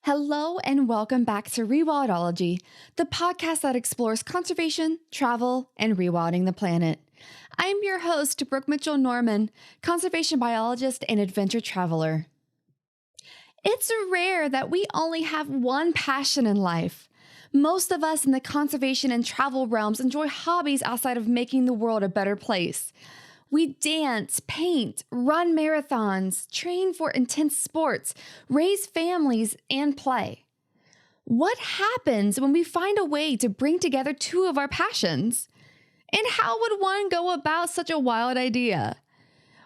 Hello and welcome back to Rewildology, the podcast that explores conservation, travel, and rewilding the planet. I'm your host, Brooke Mitchell Norman, conservation biologist and adventure traveler. It's rare that we only have one passion in life. Most of us in the conservation and travel realms enjoy hobbies outside of making the world a better place. We dance, paint, run marathons, train for intense sports, raise families, and play. What happens when we find a way to bring together two of our passions? And how would one go about such a wild idea?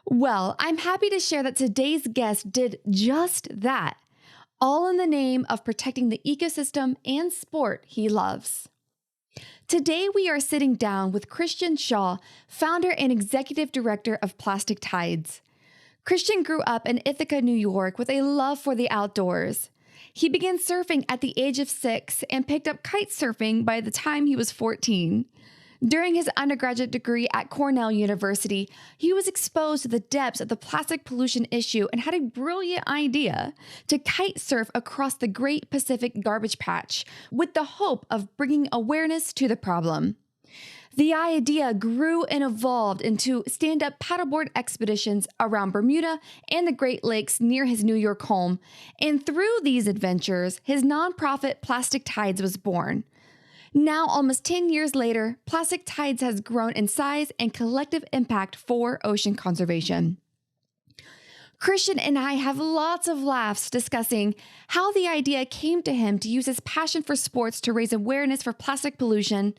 Well, I'm happy to share that today's guest did just that, all in the name of protecting the ecosystem and sport he loves. Today, we are sitting down with Christian Shaw, founder and executive director of Plastic Tides. Christian grew up in Ithaca, New York, with a love for the outdoors. He began surfing at the age of 6 and picked up kite surfing by the time he was 14. During his undergraduate degree at Cornell University, he was exposed to the depths of the plastic pollution issue and had a brilliant idea to kite surf across the Great Pacific Garbage Patch with the hope of bringing awareness to the problem. The idea grew and evolved into stand-up paddleboard expeditions around Bermuda and the Great Lakes near his New York home, and through these adventures, his nonprofit Plastic Tides was born. Now, almost 10 years later, Plastic Tides has grown in size and collective impact for ocean conservation. Christian and I have lots of laughs discussing how the idea came to him to use his passion for sports to raise awareness for plastic pollution,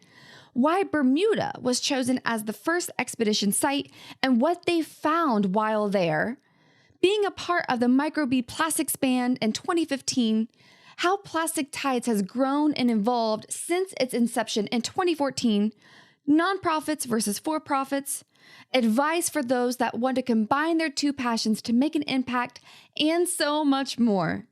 why Bermuda was chosen as the first expedition site, and what they found while there, being a part of the microbead plastics ban in 2015, how Plastic Tides has grown and evolved since its inception in 2014, nonprofits versus for-profits, advice for those that want to combine their two passions to make an impact, and so much more.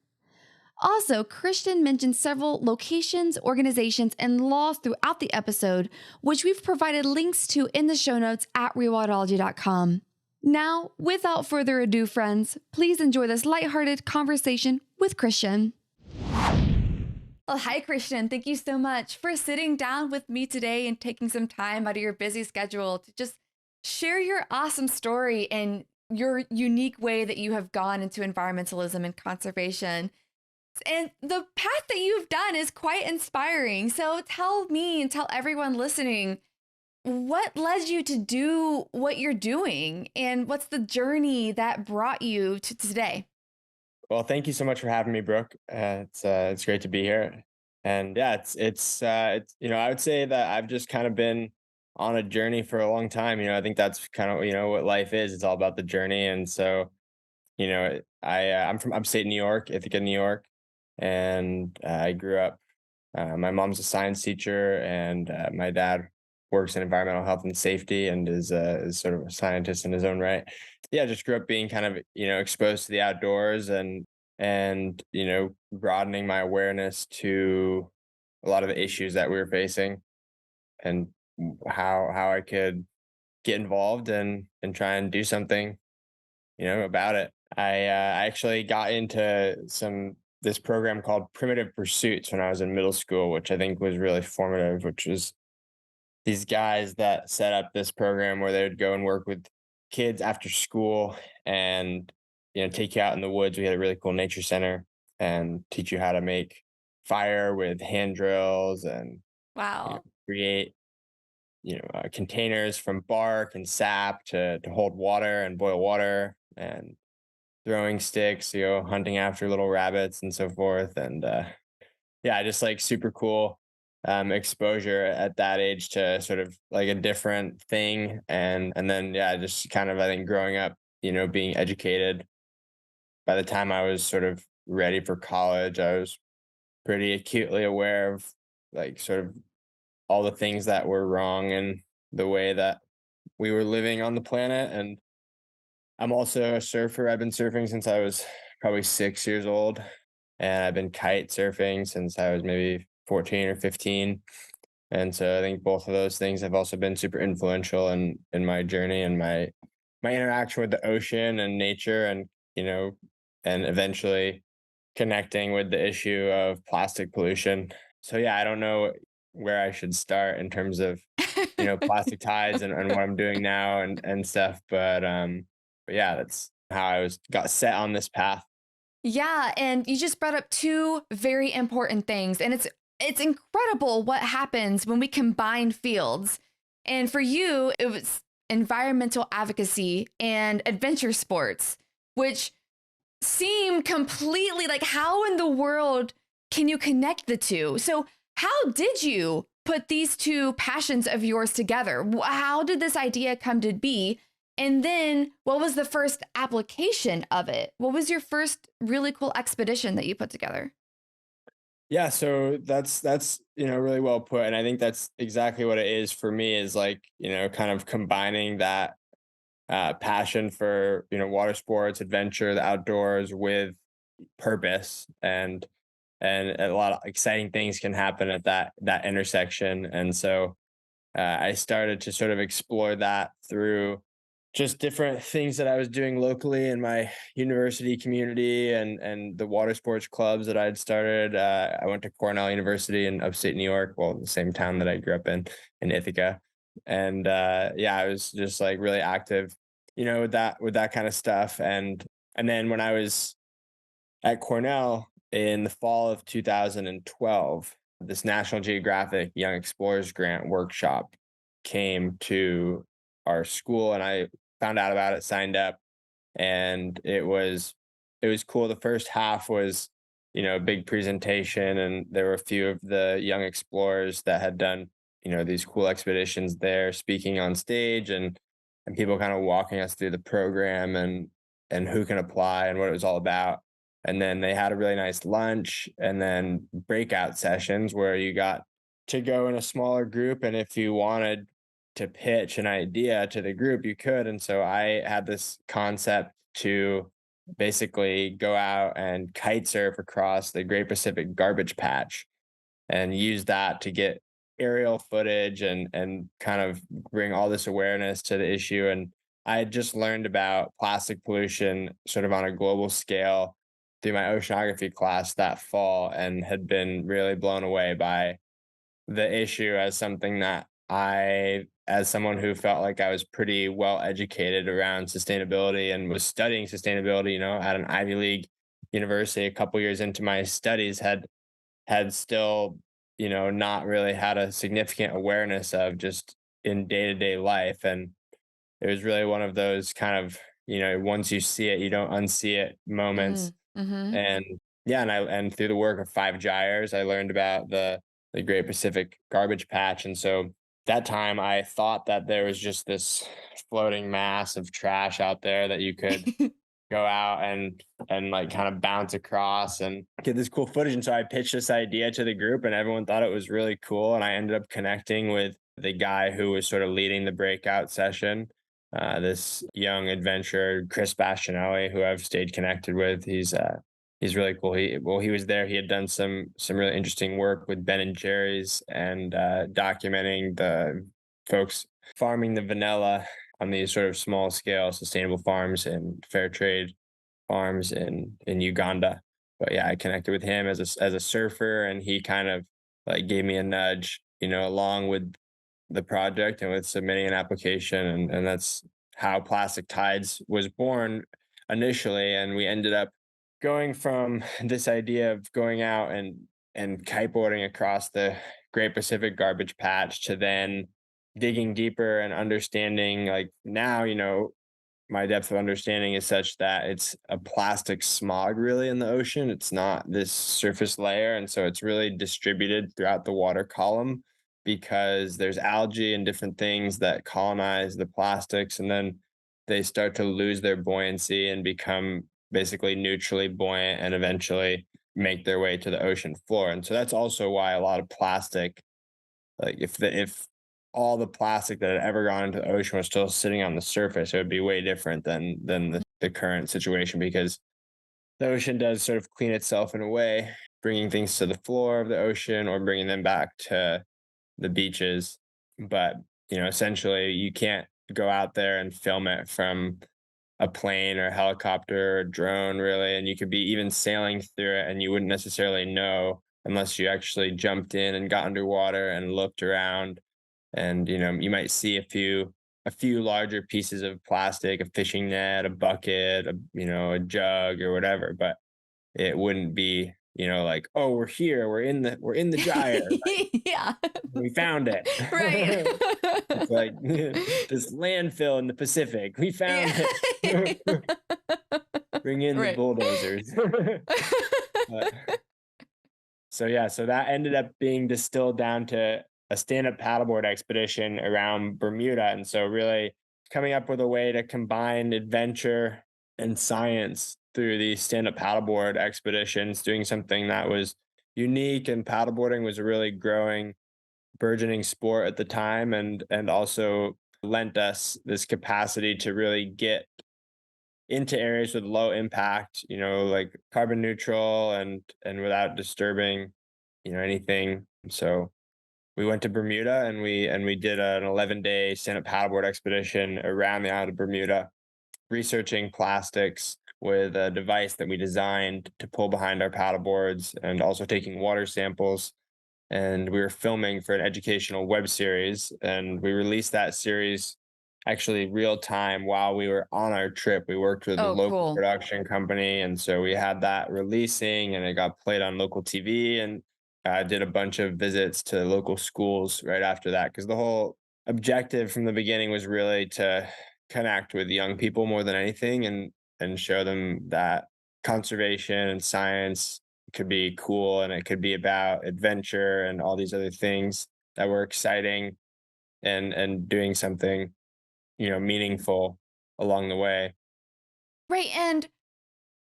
Also, Christian mentioned several locations, organizations, and laws throughout the episode, which we've provided links to in the show notes at rewildology.com. Now, without further ado, friends, please enjoy this lighthearted conversation with Christian. Well, hi, Christian. Thank you so much for sitting down with me today and taking some time out of your busy schedule to just share your awesome story and your unique way that you have gone into environmentalism and conservation. And the path that you've done is quite inspiring. So tell me and tell everyone listening, what led you to do what you're doing? And what's the journey that brought you to today? Well, thank you so much for having me, Brooke. It's great to be here, and yeah, it's I would say that I've just kind of been on a journey for a long time. I think that's kind of what life is. It's all about the journey, and so I'm from upstate New York, Ithaca, New York, and I grew up. My mom's a science teacher, and my dad works in environmental health and safety, and is sort of a scientist in his own right. Yeah, just grew up being kind of exposed to the outdoors and broadening my awareness to a lot of the issues that we were facing and how I could get involved and try and do something about it. I actually got into this program called Primitive Pursuits when I was in middle school, which I think was really formative, which was these guys that set up this program where they would go and work with kids after school and take you out in the woods. We had a really cool nature center and teach you how to make fire with hand drills and Wow. create containers from bark and sap to hold water and boil water and throwing sticks, hunting after little rabbits and so forth. And yeah, just like super cool exposure at that age to sort of like a different thing. And then, yeah, just kind of, I think growing up, being educated by the time I was sort of ready for college, I was pretty acutely aware of like sort of all the things that were wrong and the way that we were living on the planet. And I'm also a surfer. I've been surfing since I was probably 6 years old. And I've been kite surfing since I was maybe 14 or 15. And so I think both of those things have also been super influential in my journey and my interaction with the ocean and nature and and eventually connecting with the issue of plastic pollution. So yeah, I don't know where I should start in terms of, plastic tides and what I'm doing now and stuff. But yeah, that's how I was got set on this path. Yeah, and you just brought up two very important things, and it's incredible what happens when we combine fields. And for you, it was environmental advocacy and adventure sports, which seem completely like, how in the world can you connect the two? So, how did you put these two passions of yours together? How did this idea come to be? And then what was the first application of it? What was your first really cool expedition that you put together? Yeah, so that's really well put, and I think that's exactly what it is for me is like, kind of combining that passion for, water sports, adventure, the outdoors with purpose, and a lot of exciting things can happen at that intersection. And so I started to sort of explore that through just different things that I was doing locally in my university community and the water sports clubs that I had started. I went to Cornell University in upstate New York, well, the same town that I grew up in Ithaca. And yeah, I was just like really active, with that kind of stuff. And then when I was at Cornell in the fall of 2012, this National Geographic Young Explorers Grant workshop came to our school, and I found out about it, signed up, and it was cool. The first half was, a big presentation, and there were a few of the young explorers that had done, these cool expeditions there, speaking on stage, and people kind of walking us through the program and who can apply and what it was all about. And then they had a really nice lunch and then breakout sessions where you got to go in a smaller group. And if you wanted to pitch an idea to the group, you could. And so I had this concept to basically go out and kite surf across the Great Pacific Garbage Patch and use that to get aerial footage and kind of bring all this awareness to the issue. And I had just learned about plastic pollution sort of on a global scale through my oceanography class that fall and had been really blown away by the issue as something that as someone who felt like I was pretty well educated around sustainability and was studying sustainability, at an Ivy League university a couple years into my studies, had still, not really had a significant awareness of just in day-to-day life. And it was really one of those kind of, once you see it, you don't unsee it moments. Mm-hmm. And yeah, and through the work of Five Gyres, I learned about the Great Pacific Garbage Patch. And so that time I thought that there was just this floating mass of trash out there that you could go out and like kind of bounce across and get this cool footage. And so I pitched this idea to the group and everyone thought it was really cool. And I ended up connecting with the guy who was sort of leading the breakout session. This young adventurer, Chris Bastianelli, who I've stayed connected with. He's really cool. He was there. He had done some really interesting work with Ben and Jerry's and documenting the folks farming the vanilla on these sort of small scale sustainable farms and fair trade farms in Uganda. But yeah, I connected with him as a surfer, and he kind of like gave me a nudge, along with the project and with submitting an application, and that's how Plastic Tides was born initially. And we ended up going from this idea of going out and kiteboarding across the Great Pacific Garbage Patch to then digging deeper and understanding, like now, my depth of understanding is such that it's a plastic smog really in the ocean. It's not this surface layer. And so it's really distributed throughout the water column because there's algae and different things that colonize the plastics. And then they start to lose their buoyancy and become basically neutrally buoyant and eventually make their way to the ocean floor. And so that's also why a lot of plastic, like if all the plastic that had ever gone into the ocean was still sitting on the surface, it would be way different than the current situation because the ocean does sort of clean itself in a way, bringing things to the floor of the ocean or bringing them back to the beaches. But essentially, you can't go out there and film it from a plane or a helicopter or drone really, and you could be even sailing through it and you wouldn't necessarily know unless you actually jumped in and got underwater and looked around. And you might see a few larger pieces of plastic, a fishing net, a bucket, a jug or whatever, but it wouldn't be, like, oh, we're here, we're in the gyre, Yeah. we found it. Right. It's like this landfill in the Pacific. We found Yeah. it. Bring in the Right. bulldozers. But, so yeah, so that ended up being distilled down to a stand-up paddleboard expedition around Bermuda. And so really coming up with a way to combine adventure and science through these stand-up paddleboard expeditions, doing something that was unique. And paddleboarding was a really growing, burgeoning sport at the time, and also lent us this capacity to really get into areas with low impact, like carbon neutral and without disturbing, anything. So we went to Bermuda and we did an 11-day stand-up paddleboard expedition around the island of Bermuda, researching plastics with a device that we designed to pull behind our paddleboards, and also taking water samples. And we were filming for an educational web series, and we released that series actually real time while we were on our trip. We worked with a Oh, local cool. production company, and so we had that releasing, and it got played on local TV. And did a bunch of visits to local schools right after that, because the whole objective from the beginning was really to connect with young people more than anything, and show them that conservation and science could be cool, and it could be about adventure and all these other things that were exciting, and doing something meaningful along the way. Right. And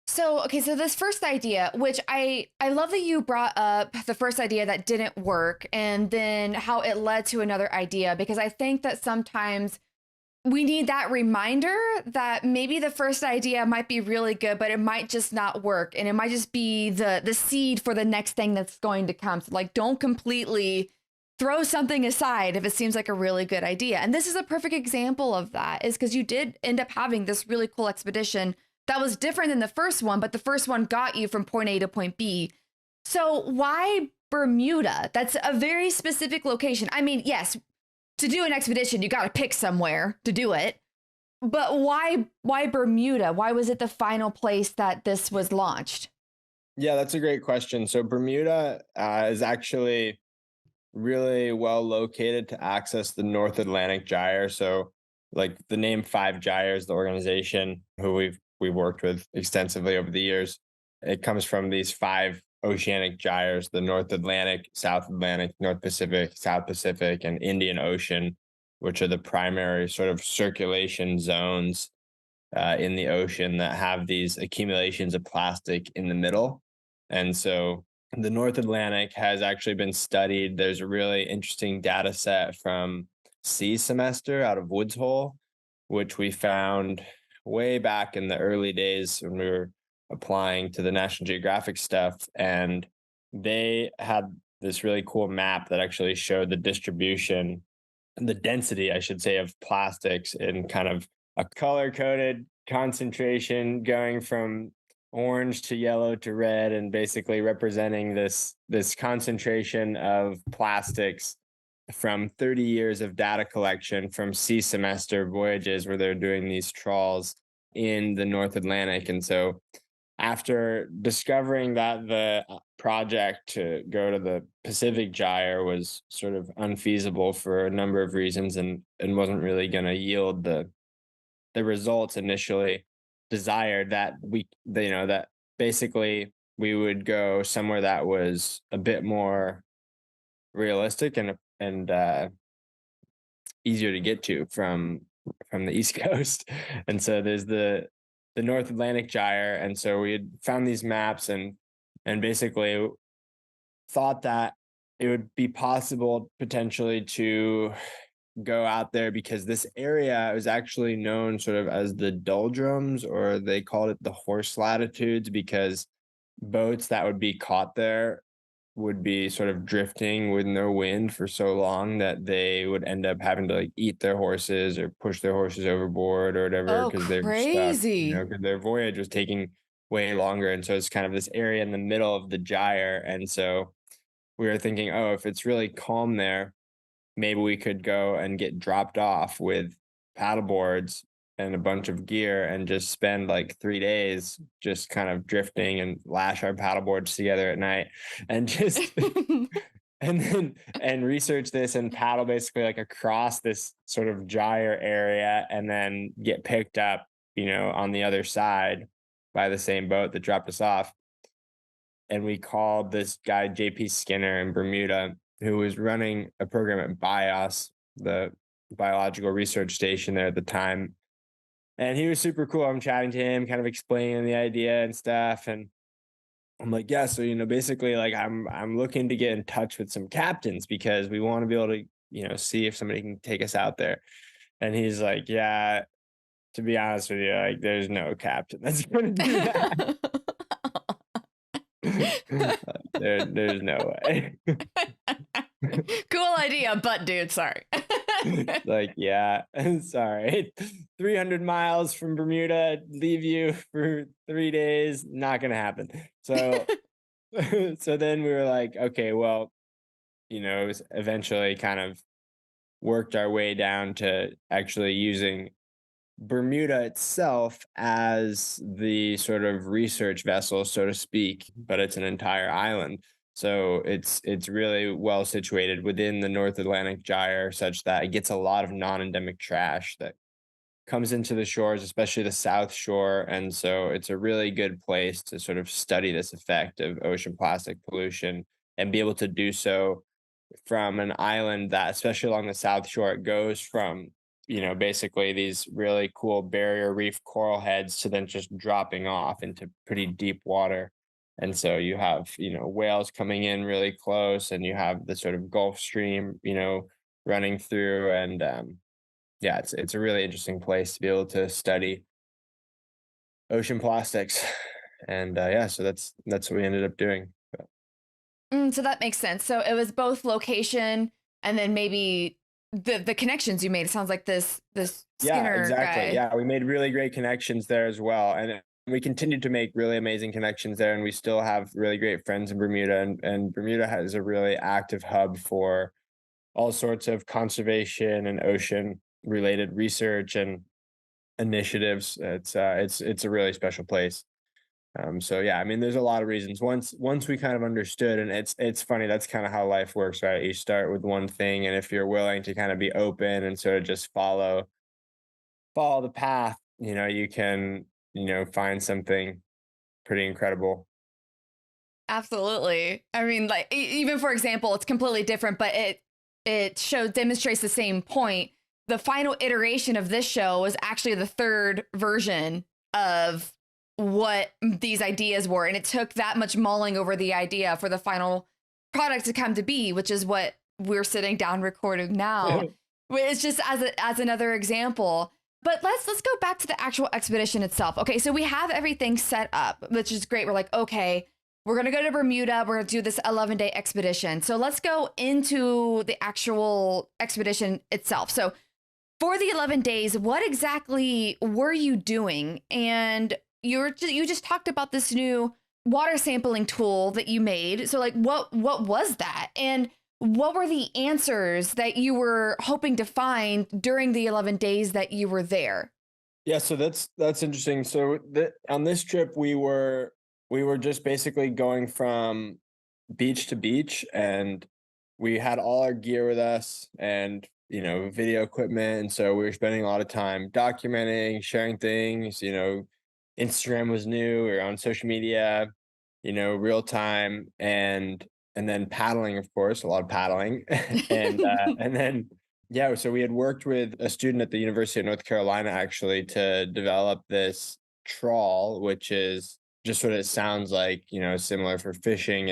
so, okay, so this first idea, which I love that you brought up the first idea that didn't work and then how it led to another idea, because I think that sometimes we need that reminder that maybe the first idea might be really good, but it might just not work, and it might just be the seed for the next thing that's going to come. So like, don't completely throw something aside if it seems like a really good idea. And this is a perfect example of that, is because you did end up having this really cool expedition that was different than the first one, but the first one got you from point A to point B. So why Bermuda? That's a very specific location. I mean, yes, to do an expedition, you got to pick somewhere to do it. But why Bermuda? Why was it the final place that this was launched? Yeah, that's a great question. So Bermuda is actually really well located to access the North Atlantic Gyre. So, like the name Five Gyres, the organization who we've worked with extensively over the years, it comes from these five oceanic gyres: the North Atlantic, South Atlantic, North Pacific, South Pacific, and Indian Ocean, which are the primary sort of circulation zones in the ocean that have these accumulations of plastic in the middle. And so the North Atlantic has actually been studied. There's a really interesting data set from Sea Semester out of Woods Hole, which we found way back in the early days when we were applying to the National Geographic stuff. And they had this really cool map that actually showed the distribution, the density, I should say, of plastics in kind of a color coded concentration, going from orange to yellow to red, and basically representing this concentration of plastics from 30 years of data collection from Sea Semester voyages where they're doing these trawls in the North Atlantic. And so after discovering that the project to go to the Pacific Gyre was sort of unfeasible for a number of reasons, and wasn't really going to yield the results initially desired, that that basically we would go somewhere that was a bit more realistic and easier to get to from the East Coast. And so there's the North Atlantic Gyre. And so we had found these maps, and basically thought that it would be possible potentially to go out there, because this area was actually known sort of as the doldrums, or they called it the horse latitudes, because boats that would be caught there would be sort of drifting with no wind for so long that they would end up having to like eat their horses or push their horses overboard or whatever Oh, because they were stuck, crazy. because their voyage was taking way longer. And so it's kind of this area in the middle of the gyre. And so we were thinking, oh, if it's really calm there, maybe we could go and get dropped off with paddle boards and a bunch of gear and just spend like 3 days just kind of drifting and lash our paddle boards together at night and just and research this and paddle basically like across this sort of gyre area and then get picked up, on the other side by the same boat that dropped us off. And we called this guy JP Skinner in Bermuda, who was running a program at BIOS, the biological research station there at the time. And he was super cool. I'm chatting to him, kind of explaining the idea and stuff. And I'm like, yeah, so basically, like I'm looking to get in touch with some captains because we want to be able to, see if somebody can take us out there. And he's like, yeah, to be honest with you, like there's no captain that's gonna do that. There's no way. Cool idea, but dude, sorry. Like, yeah, sorry. 300 miles from Bermuda, leave you for 3 days, not gonna happen. So, so then we were like, okay, well, it was eventually kind of worked our way down to actually using Bermuda itself as the sort of research vessel, so to speak, but it's an entire island. So it's really well situated within the North Atlantic Gyre, such that it gets a lot of non-endemic trash that comes into the shores, especially the South Shore. And so it's a really good place to sort of study this effect of ocean plastic pollution and be able to do so from an island that, especially along the South Shore, it goes from, basically these really cool barrier reef coral heads to then just dropping off into pretty deep water. And so you have, whales coming in really close and you have the sort of Gulf Stream, running through. And yeah, it's a really interesting place to be able to study ocean plastics. And yeah, so that's what we ended up doing. So that makes sense. So it was both location and then maybe the connections you made. It sounds like this Yeah, Skinner exactly. guy. Yeah, we made really great connections there as well. And we continued to make really amazing connections there. And we still have really great friends in Bermuda. And Bermuda has a really active hub for all sorts of conservation and ocean related research and initiatives. It's a really special place. So yeah, I mean, there's a lot of reasons. Once we kind of understood, and it's funny. That's kind of how life works, right? You start with one thing, and if you're willing to kind of be open and sort of just follow the path, you can find something pretty incredible. Absolutely. I mean, like even for example, it's completely different, but it shows demonstrates the same point. The final iteration of this show was actually the third version of what these ideas were, and it took that much mulling over the idea for the final product to come to be, which is what we're sitting down recording now. It's just as another example. But let's go back to the actual expedition itself. Okay, so we have everything set up, which is great. We're like, okay, we're going to go to Bermuda. We're going to do this 11-day expedition. So let's go into the actual expedition itself. So for the 11 days, what exactly were you doing? And you just talked about this new water sampling tool that you made. So like what was that? And what were the answers that you were hoping to find during the 11 days that you were there? Yeah, so that's interesting. So on this trip, we were just basically going from beach to beach, and we had all our gear with us, and video equipment, and so we were spending a lot of time documenting, sharing things. Instagram was new. We were on social media, real time, and then paddling, of course, a lot of paddling, and then yeah, so we had worked with a student at the University of North Carolina actually to develop this trawl, which is just what it sounds like, similar for fishing.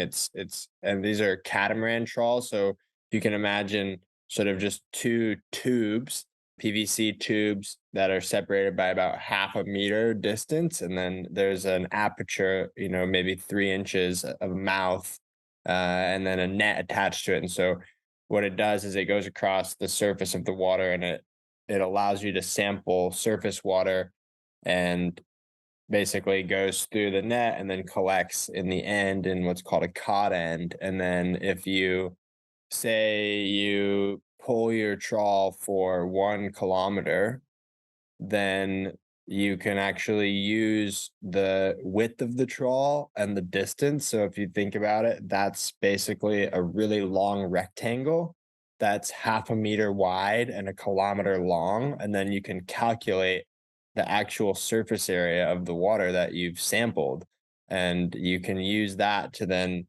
And these are catamaran trawls. So you can imagine sort of just two tubes, PVC tubes that are separated by about half a meter distance. And then there's an aperture, maybe 3 inches of mouth and then a net attached to it. And so what it does is it goes across the surface of the water, and it allows you to sample surface water, and basically goes through the net and then collects in the end in what's called a cod end. And then if you say you pull your trawl for 1 kilometer, then you can actually use the width of the trawl and the distance. So if you think about it, that's basically a really long rectangle that's half a meter wide and 1 kilometer long. And then you can calculate the actual surface area of the water that you've sampled. And you can use that to then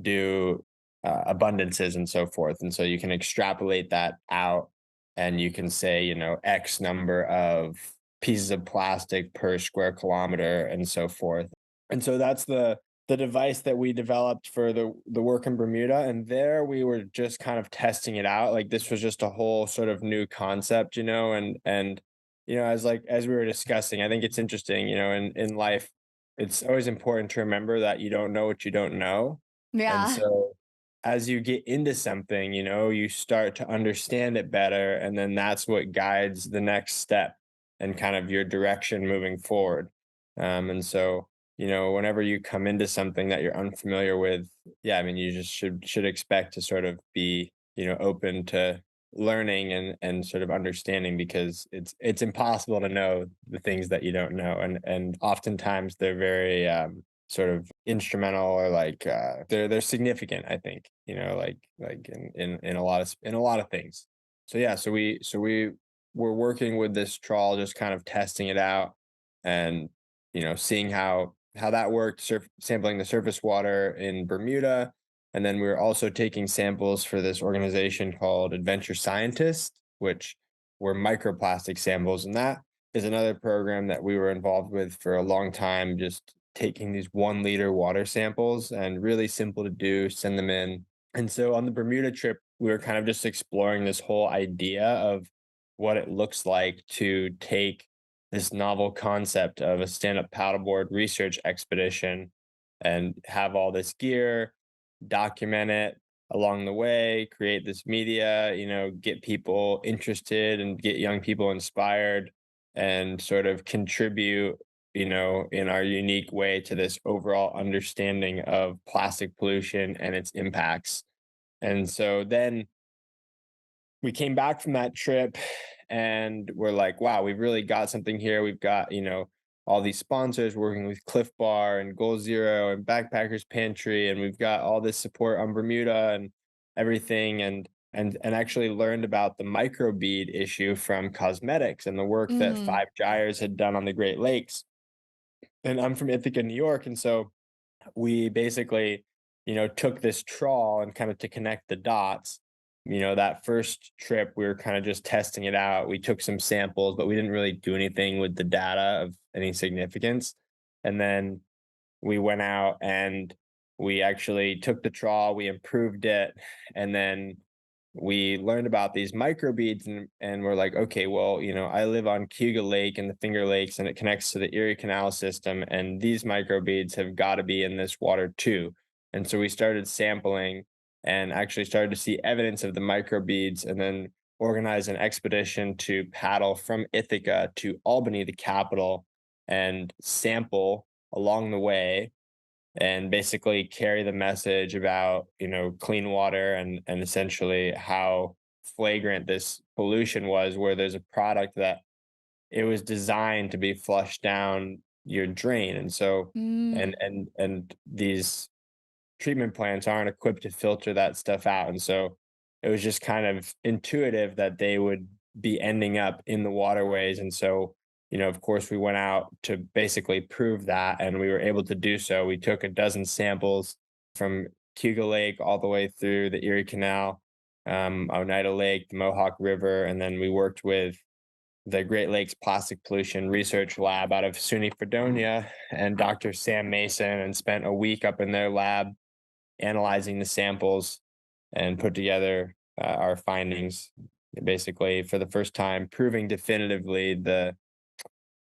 do abundances and so forth. And so you can extrapolate that out, and you can say, X number of pieces of plastic per square kilometer and so forth. And so that's the device that we developed for the work in Bermuda. And there we were just kind of testing it out. Like this was just a whole sort of new concept, and as we were discussing, I think it's interesting, in life, it's always important to remember that you don't know what you don't know. And Yeah. so as you get into something, you start to understand it better. And then that's what guides the next step and kind of your direction moving forward. And so, whenever you come into something that you're unfamiliar with, yeah, I mean, you just should expect to sort of be, open to learning and sort of understanding, because it's impossible to know the things that you don't know. And oftentimes they're very sort of instrumental, or like they're significant, I think, like in a lot of things. So yeah, so we were working with this trawl, just kind of testing it out, and seeing how that worked, sampling the surface water in Bermuda. And then we were also taking samples for this organization called Adventure Scientists, which were microplastic samples. And that is another program that we were involved with for a long time, just taking these 1 liter water samples, and really simple to do, send them in. And so on the Bermuda trip, we were kind of just exploring this whole idea of what it looks like to take this novel concept of a stand-up paddleboard research expedition and have all this gear, document it along the way, create this media, get people interested and get young people inspired, and sort of contribute, in our unique way to this overall understanding of plastic pollution and its impacts. And so then we came back from that trip, and we're like, wow, we've really got something here. We've got, all these sponsors working with Cliff Bar and Goal Zero and Backpackers Pantry, and we've got all this support on Bermuda and everything, and actually learned about the microbead issue from cosmetics and the work that Mm. Five Gyres had done on the Great Lakes. And I'm from Ithaca, New York, and so we basically, took this trawl, and kind of to connect the dots. That first trip, we were kind of just testing it out. We took some samples, but we didn't really do anything with the data of any significance. And then we went out and we actually took the trawl, we improved it, and then we learned about these microbeads, and we're like, okay, well, I live on Cuga Lake and the Finger Lakes, and it connects to the Erie Canal system, and these microbeads have got to be in this water too. And so we started sampling, and actually started to see evidence of the microbeads, and then organized an expedition to paddle from Ithaca to Albany, the capital, and sample along the way, and basically carry the message about, clean water, and essentially how flagrant this pollution was, where there's a product that it was designed to be flushed down your drain. And so Mm. and these treatment plants aren't equipped to filter that stuff out. And so it was just kind of intuitive that they would be ending up in the waterways. And so, of course, we went out to basically prove that, and we were able to do so. We took a dozen samples from Cuga Lake all the way through the Erie Canal, Oneida Lake, the Mohawk River, and then we worked with the Great Lakes Plastic Pollution Research Lab out of SUNY Fredonia and Dr. Sam Mason, and spent a week up in their lab analyzing the samples, and put together our findings, basically for the first time proving definitively the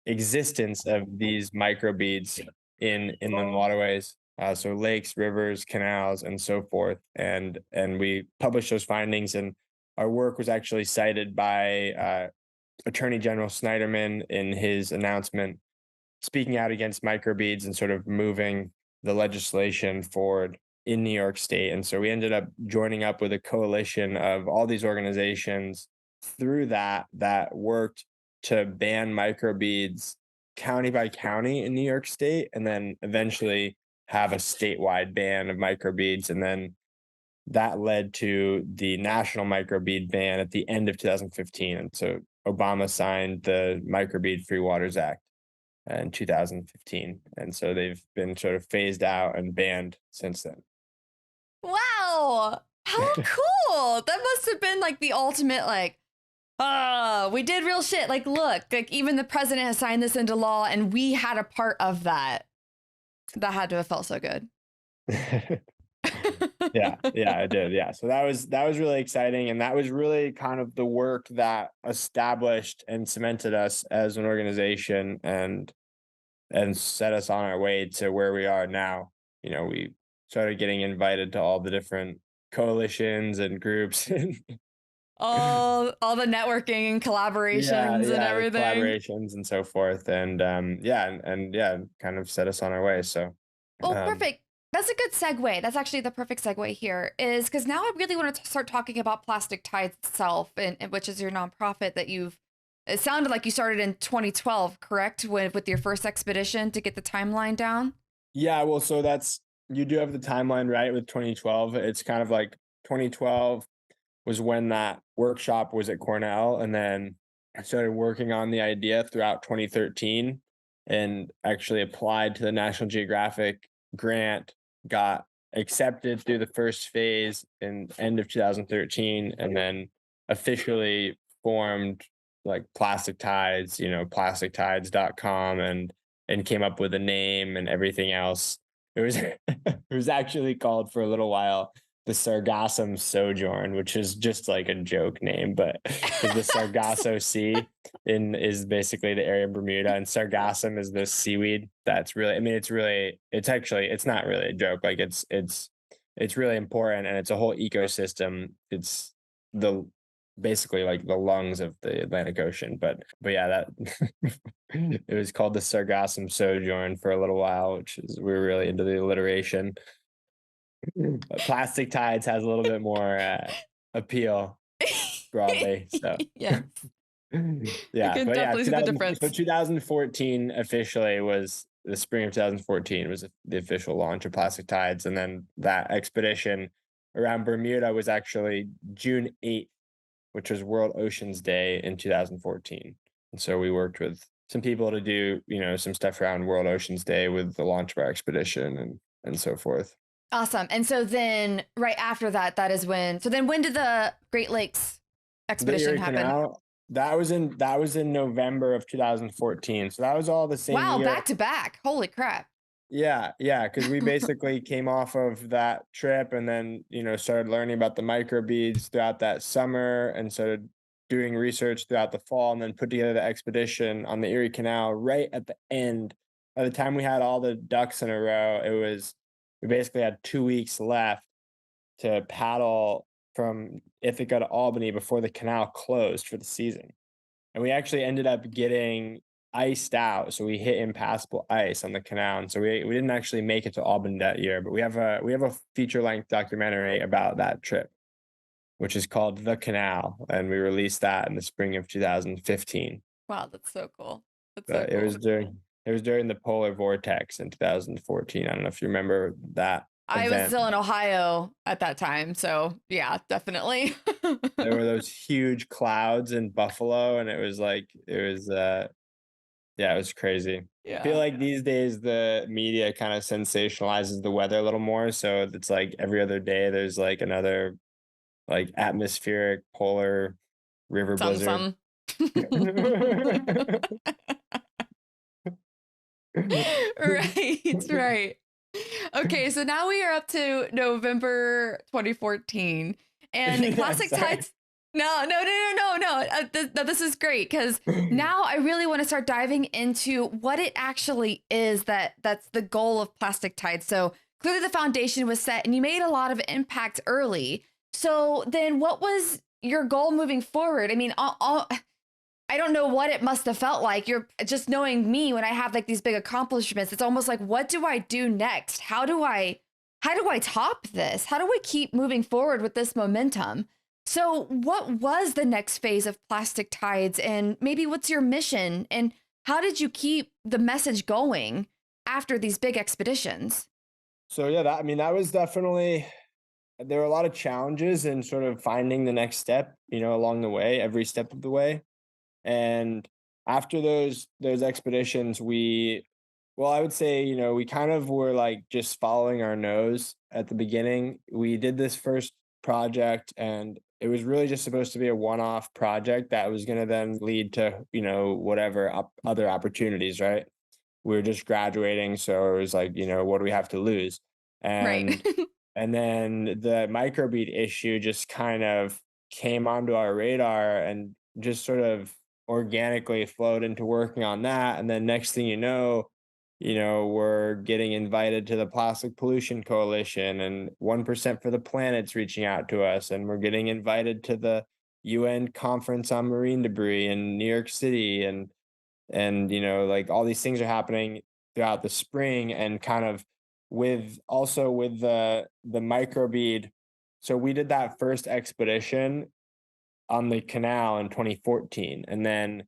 existence of these microbeads in inland waterways. so lakes, rivers, canals, and so forth. And we published those findings, and our work was actually cited by Attorney General Snyderman in his announcement speaking out against microbeads and sort of moving the legislation forward in New York State. And so we ended up joining up with a coalition of all these organizations through that worked to ban microbeads county by county in New York State, and then eventually have a statewide ban of microbeads. And then that led to the national microbead ban at the end of 2015. And so Obama signed the Microbead Free Waters Act in 2015. And so they've been sort of phased out and banned since then. Wow. How cool. That must have been like the ultimate, like, we did real shit. Like, look, like even the president has signed this into law and we had a part of that. That had to have felt so good. Yeah, it did. Yeah. So that was really exciting. And that was really kind of the work that established and cemented us as an organization and set us on our way to where we are now. You know, we started getting invited to all the different coalitions and groups and all the networking and collaborations and everything. Collaborations and so forth. And kind of set us on our way. So perfect. That's a good segue. That's actually the perfect segue here, is because now I really want to start talking about Plastic Tides itself, and which is your nonprofit that it sounded like you started in 2012, correct? With your first expedition, to get the timeline down? Yeah, well, so you do have the timeline right with 2012. It's kind of like 2012 was when that workshop was at Cornell, and then I started working on the idea throughout 2013 and actually applied to the National Geographic grant, got accepted through the first phase in end of 2013, and then officially formed like Plastic Tides, plastictides.com, and came up with a name and everything else. It was it was actually called for a little while the Sargassum Sojourn, which is just like a joke name, but the Sargasso Sea is basically the area of Bermuda, and Sargassum is this seaweed that's really, I mean, it's not really a joke. Like it's really important, and it's a whole ecosystem. It's basically like the lungs of the Atlantic Ocean. But yeah, that it was called the Sargassum Sojourn for a little while, we were really into the alliteration. Plastic Tides has a little bit more appeal broadly. So yeah, yeah, I can definitely see the difference. So 2014 officially was the spring of 2014 was the official launch of Plastic Tides, and then that expedition around Bermuda was actually June 8th, which was World Oceans Day in 2014. And so we worked with some people to do, some stuff around World Oceans Day with the launch of our expedition and so forth. Awesome. And so then right after that is when did the Great Lakes expedition happen? Canal, that was in November of 2014. So that was all the same year. Back to back. Holy crap. Yeah, because we basically came off of that trip and then, started learning about the microbeads throughout that summer and started doing research throughout the fall, and then put together the expedition on the Erie Canal right at the end. By the time we had all the ducks in a row, we basically had 2 weeks left to paddle from Ithaca to Albany before the canal closed for the season. And we actually ended up getting iced out. So we hit impassable ice on the canal. And so we didn't actually make it to Albany that year, but we have a feature-length documentary about that trip, which is called The Canal. And we released that in the spring of 2015. Wow, that's so cool. It was during the polar vortex in 2014. I don't know if you remember that. I was still in Ohio at that time. So yeah, definitely. There were those huge clouds in Buffalo, and it was crazy. Yeah. I feel like these days the media kind of sensationalizes the weather a little more. So it's like every other day there's like another like atmospheric polar river blizzard. Right. Okay, so now we are up to November 2014, and Plastic Tides. No. This is great, because now I really want to start diving into what it actually is that's the goal of Plastic Tides. So clearly the foundation was set and you made a lot of impact early. So then what was your goal moving forward? I mean, I don't know what it must have felt like. You're just knowing me when I have like these big accomplishments. It's almost like, what do I do next? How do I top this? How do I keep moving forward with this momentum? So, what was the next phase of Plastic Tides and maybe what's your mission and how did you keep the message going after these big expeditions? So yeah, that I mean, that was definitely there were a lot of challenges in sort of finding the next step, along the way, every step of the way. And after those expeditions, well, I would say, we kind of were like just following our nose at the beginning. We did this first project and it was really just supposed to be a one-off project that was going to then lead to, whatever other opportunities, right? We were just graduating, so it was like, what do we have to lose? Right. And and then the microbead issue just kind of came onto our radar and just sort of organically flowed into working on that. And then next thing we're getting invited to the Plastic Pollution Coalition, and 1% for the Planet's reaching out to us, and we're getting invited to the UN conference on marine debris in New York City, and like all these things are happening throughout the spring, and kind of with the microbead. So we did that first expedition on the canal in 2014, and then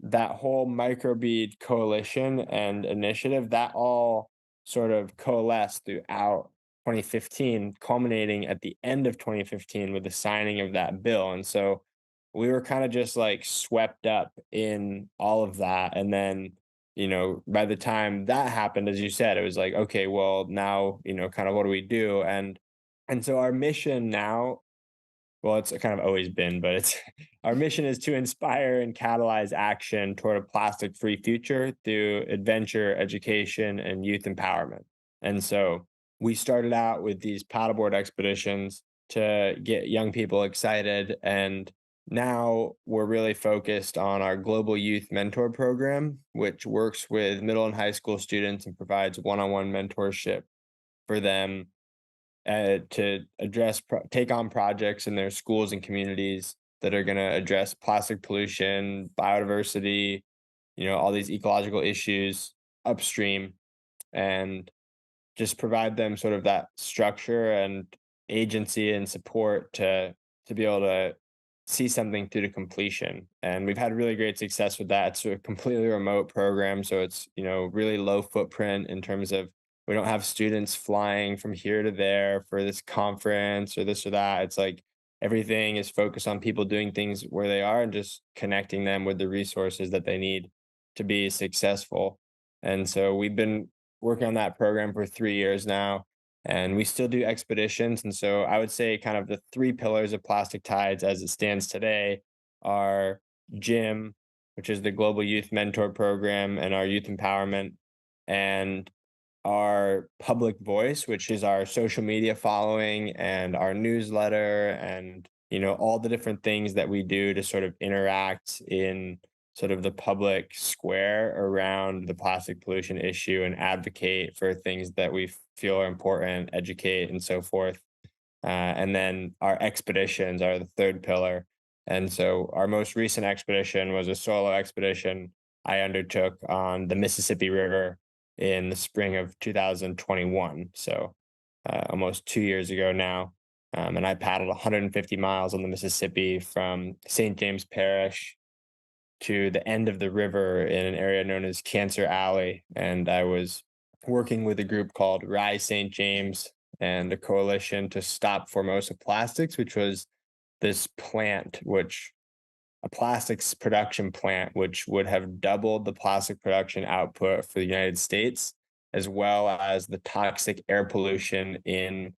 that whole microbead coalition and initiative, that all sort of coalesced throughout 2015, culminating at the end of 2015 with the signing of that bill. And so we were kind of just like swept up in all of that. And then, by the time that happened, as you said, it was like, okay, well, now, kind of what do we do? And so our mission now, well, it's kind of always been, but it's our mission is to inspire and catalyze action toward a plastic-free future through adventure, education, and youth empowerment. And so we started out with these paddleboard expeditions to get young people excited. And now we're really focused on our global youth mentor program, which works with middle and high school students and provides one-on-one mentorship for them to take on projects in their schools and communities that are going to address plastic pollution, biodiversity, all these ecological issues upstream, and just provide them sort of that structure and agency and support to be able to see something through to completion. And we've had really great success with that. It's a completely remote program, so it's really low footprint in terms of we don't have students flying from here to there for this conference or this or that. It's like everything is focused on people doing things where they are and just connecting them with the resources that they need to be successful. And so we've been working on that program for 3 years now, and we still do expeditions. And so I would say kind of the three pillars of Plastic Tides as it stands today are GYM, which is the Global Youth Mentor Program and our youth empowerment, and our public voice, which is our social media following and our newsletter, and all the different things that we do to sort of interact in sort of the public square around the plastic pollution issue and advocate for things that we feel are important, educate, and so forth. And then our expeditions are the third pillar. And so our most recent expedition was a solo expedition I undertook on the Mississippi River in the spring of 2021. So almost 2 years ago now. And I paddled 150 miles on the Mississippi from St. James Parish to the end of the river in an area known as Cancer Alley. And I was working with a group called Rise St. James and a coalition to stop Formosa Plastics, which was this plant, which a plastics production plant, which would have doubled the plastic production output for the United States, as well as the toxic air pollution in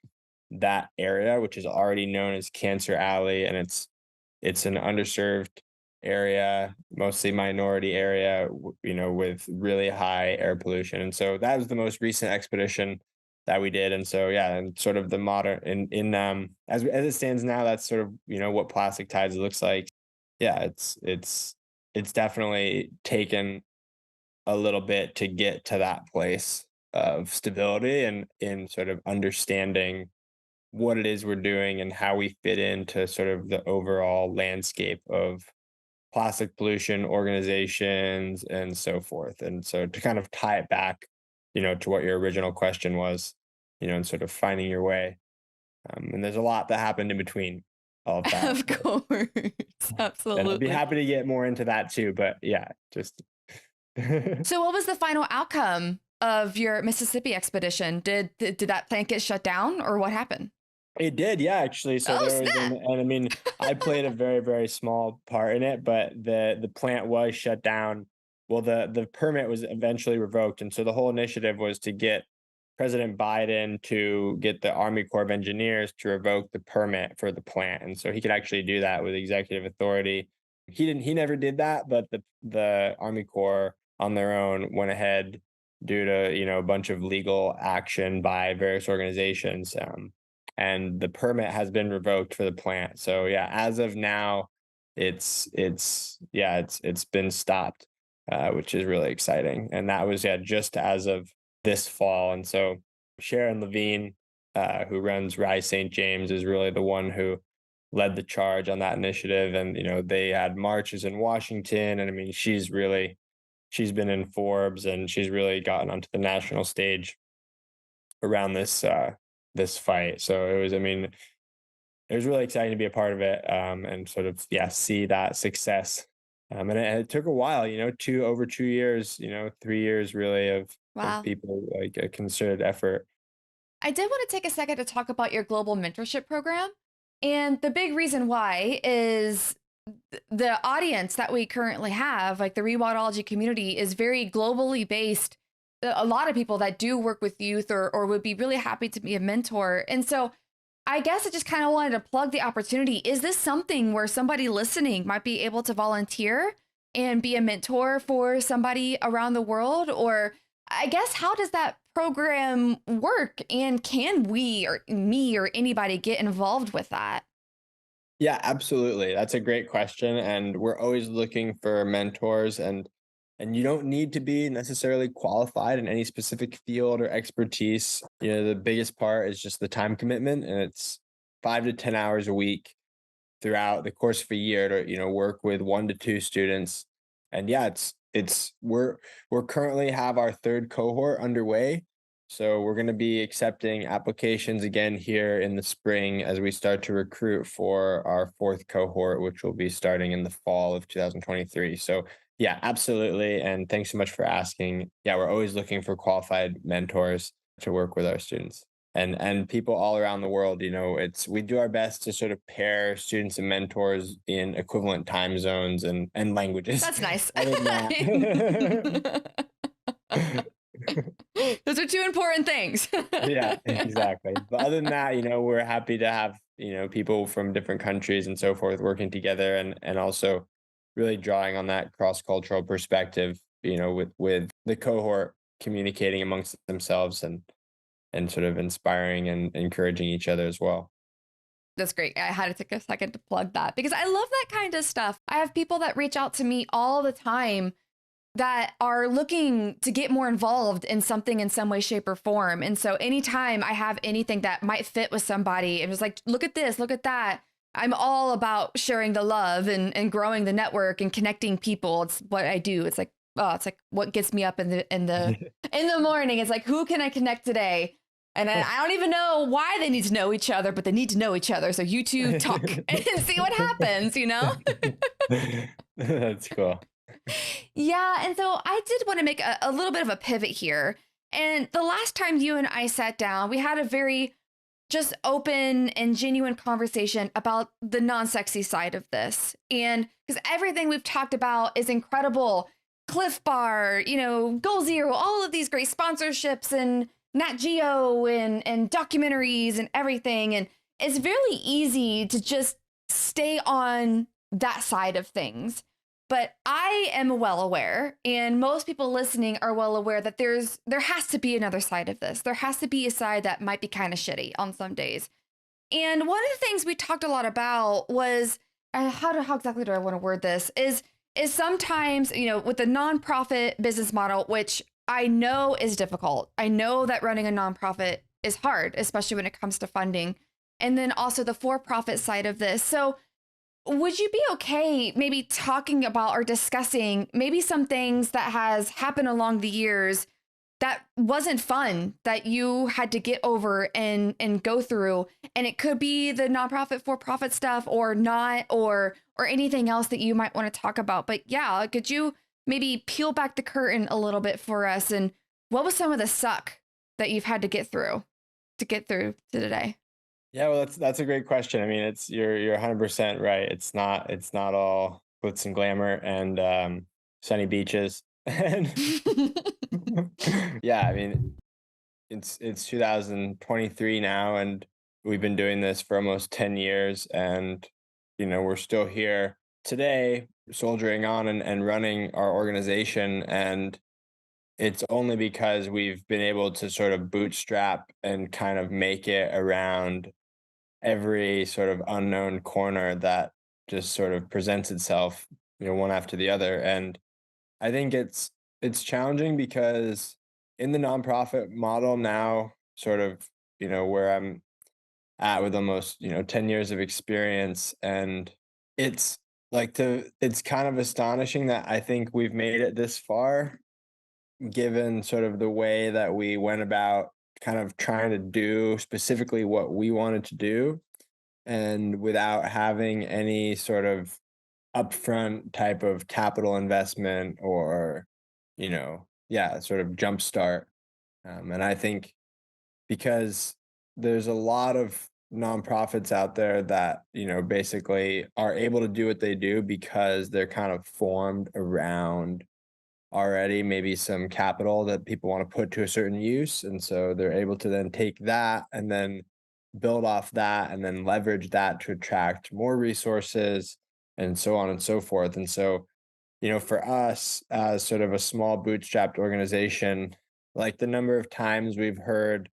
that area, which is already known as Cancer Alley. And it's an underserved area, mostly minority area, with really high air pollution. And so that was the most recent expedition that we did. And so, yeah, and sort of the modern as it stands now, that's sort of, what Plastic Tides looks like. Yeah, it's definitely taken a little bit to get to that place of stability and in sort of understanding what it is we're doing and how we fit into sort of the overall landscape of plastic pollution organizations and so forth. And so to kind of tie it back, to what your original question was, and sort of finding your way. And there's a lot that happened in between all of that. Of course. And I'd be Absolutely. happy to get more into that too. But yeah, just So what was the final outcome of your Mississippi expedition? Did that plant get shut down or what happened? it did, yeah, actually. So Oh, there was snap. and I mean, I played a very, very small part in it, but the plant was shut down. Well, the permit was eventually revoked, and so the whole initiative was to get President Biden to get the Army Corps of Engineers to revoke the permit for the plant, and so he could actually do that with executive authority. He never did that, but the Army Corps on their own went ahead due to, a bunch of legal action by various organizations. And the permit has been revoked for the plant. So yeah, as of now, it's been stopped, which is really exciting. And that was just as of this fall. And so Sharon Levine, who runs Rise St. James, is really the one who led the charge on that initiative. And they had marches in Washington, and I mean, she's been in Forbes, and she's really gotten onto the national stage around this fight. So it was really exciting to be a part of it, and sort of see that success. And it took a while, over 2 years, 3 years really of Wow. people, like a concerted effort. I did want to take a second to talk about your global mentorship program. And the big reason why is the audience that we currently have, like the rewildology community, is very globally based. A lot of people that do work with youth or would be really happy to be a mentor. And so I guess I just kind of wanted to plug the opportunity. Is this something where somebody listening might be able to volunteer and be a mentor for somebody around the world? Or I guess how does that program work? And can we or me or anybody get involved with that? Yeah, absolutely. That's a great question, and we're always looking for mentors, and you don't need to be necessarily qualified in any specific field or expertise. The biggest part is just the time commitment, and it's 5 to 10 hours a week throughout the course of a year to, work with 1 to 2 students. And yeah, we're currently have our third cohort underway. So we're going to be accepting applications again here in the spring as we start to recruit for our fourth cohort, which will be starting in the fall of 2023. So yeah, absolutely. And thanks so much for asking. Yeah, we're always looking for qualified mentors to work with our students and people all around the world. It's we do our best to sort of pair students and mentors in equivalent time zones and languages. That's nice. Other than that, Those are two important things. yeah, exactly. But other than that, we're happy to have, people from different countries and so forth working together, and also really drawing on that cross-cultural perspective, with the cohort communicating amongst themselves and sort of inspiring and encouraging each other as well. That's great. I had to take a second to plug that because I love that kind of stuff. I have people that reach out to me all the time that are looking to get more involved in something in some way, shape, or form. And so anytime I have anything that might fit with somebody, it was like, look at this, look at that. I'm all about sharing the love and growing the network and connecting people. It's what I do. It's like, oh, it's like what gets me up in the morning. It's like, who can I connect today? And I don't even know why they need to know each other, but they need to know each other. So you two talk and see what happens. That's cool. Yeah. And so I did want to make a little bit of a pivot here. And the last time you and I sat down, we had a very just open and genuine conversation about the non-sexy side of this. And because everything we've talked about is incredible. Cliff Bar, Goal Zero, all of these great sponsorships and Nat Geo and documentaries and everything. And it's really easy to just stay on that side of things. But I am well aware, and most people listening are well aware that there has to be another side of this. There has to be a side that might be kind of shitty on some days. And one of the things we talked a lot about was how exactly do I want to word this? Is sometimes with the nonprofit business model, which I know is difficult. I know that running a nonprofit is hard, especially when it comes to funding. And then also the for profit side of this. So, would you be okay maybe talking about or discussing maybe some things that has happened along the years that wasn't fun that you had to get over and go through, and it could be the nonprofit for profit stuff or not, or anything else that you might want to talk about. But yeah, could you maybe peel back the curtain a little bit for us, and what was some of the suck that you've had to get through to today? Yeah, well, that's a great question. I mean, it's you're 100% right. It's not all glitz and glamour and sunny beaches. And yeah, I mean, it's 2023 now, and we've been doing this for almost 10 years, and we're still here today, soldiering on and running our organization. And it's only because we've been able to sort of bootstrap and kind of make it around every sort of unknown corner that just sort of presents itself, one after the other. And I think it's challenging because in the nonprofit model now, sort of, where I'm at with almost, 10 years of experience, and it's it's kind of astonishing that I think we've made it this far, given sort of the way that we went about kind of trying to do specifically what we wanted to do, and without having any sort of upfront type of capital investment or, yeah, sort of jumpstart. And I think because there's a lot of nonprofits out there that, basically are able to do what they do because they're kind of formed around already maybe some capital that people want to put to a certain use. And so they're able to then take that and then build off that and then leverage that to attract more resources and so on and so forth. And so, for us as sort of a small bootstrapped organization, like the number of times we've heard,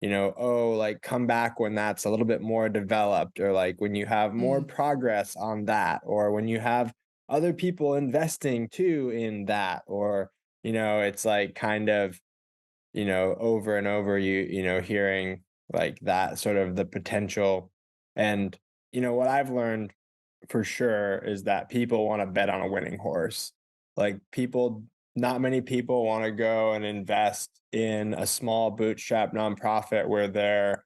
oh, like come back when that's a little bit more developed, or like when you have more Mm, progress on that, or when you have other people investing too in that, or, it's like kind of, over and over hearing like that sort of the potential. And, what I've learned for sure is that people want to bet on a winning horse. Like not many people want to go and invest in a small bootstrap nonprofit where their,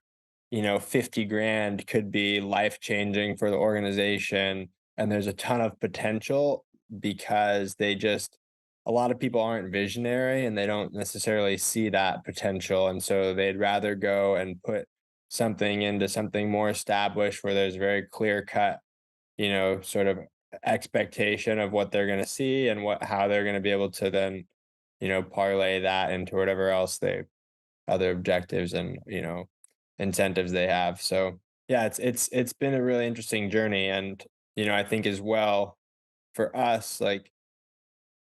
50 grand could be life changing for the organization. And there's a ton of potential because a lot of people aren't visionary and they don't necessarily see that potential. And so they'd rather go and put something into something more established where there's very clear cut, sort of expectation of what they're going to see and how they're going to be able to then, parlay that into whatever else other objectives and, incentives they have. So yeah, it's been a really interesting journey. And, I think as well for us, like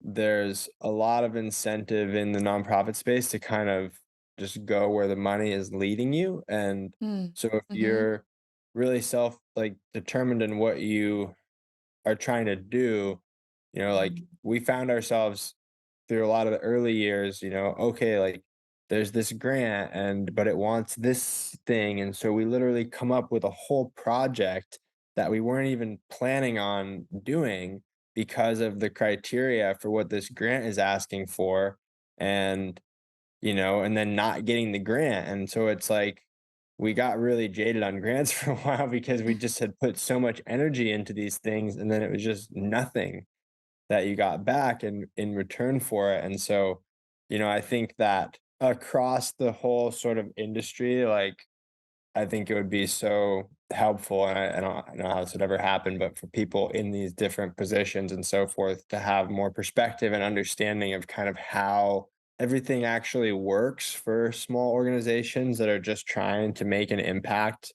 there's a lot of incentive in the nonprofit space to kind of just go where the money is leading you. And mm, so if mhm, you're really determined in what you are trying to do, like we found ourselves through a lot of the early years, okay, like there's this grant but it wants this thing. And so we literally come up with a whole project that we weren't even planning on doing because of the criteria for what this grant is asking for. And and then not getting the grant. And so it's like we got really jaded on grants for a while because we just had put so much energy into these things, and then it was just nothing that you got back in return for it. And so, I think that across the whole sort of industry, like I think it would be so helpful, and I don't know how this would ever happen, but for people in these different positions and so forth to have more perspective and understanding of kind of how everything actually works for small organizations that are just trying to make an impact,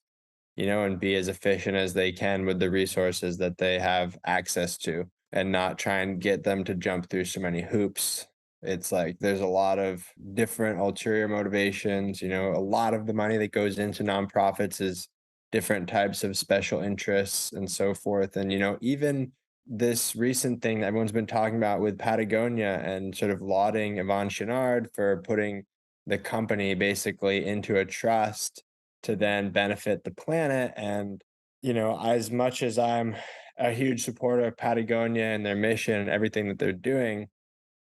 and be as efficient as they can with the resources that they have access to, and not try and get them to jump through so many hoops. It's like there's a lot of different ulterior motivations. A lot of the money that goes into nonprofits is different types of special interests and so forth. And, even this recent thing that everyone's been talking about with Patagonia and sort of lauding Yvon Chouinard for putting the company basically into a trust to then benefit the planet. And, as much as I'm a huge supporter of Patagonia and their mission and everything that they're doing,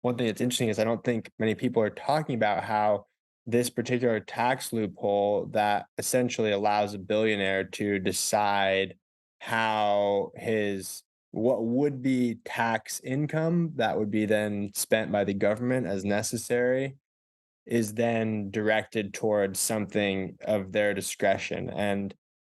one thing that's interesting is I don't think many people are talking about how this particular tax loophole that essentially allows a billionaire to decide how his what would be tax income that would be then spent by the government as necessary is then directed towards something of their discretion.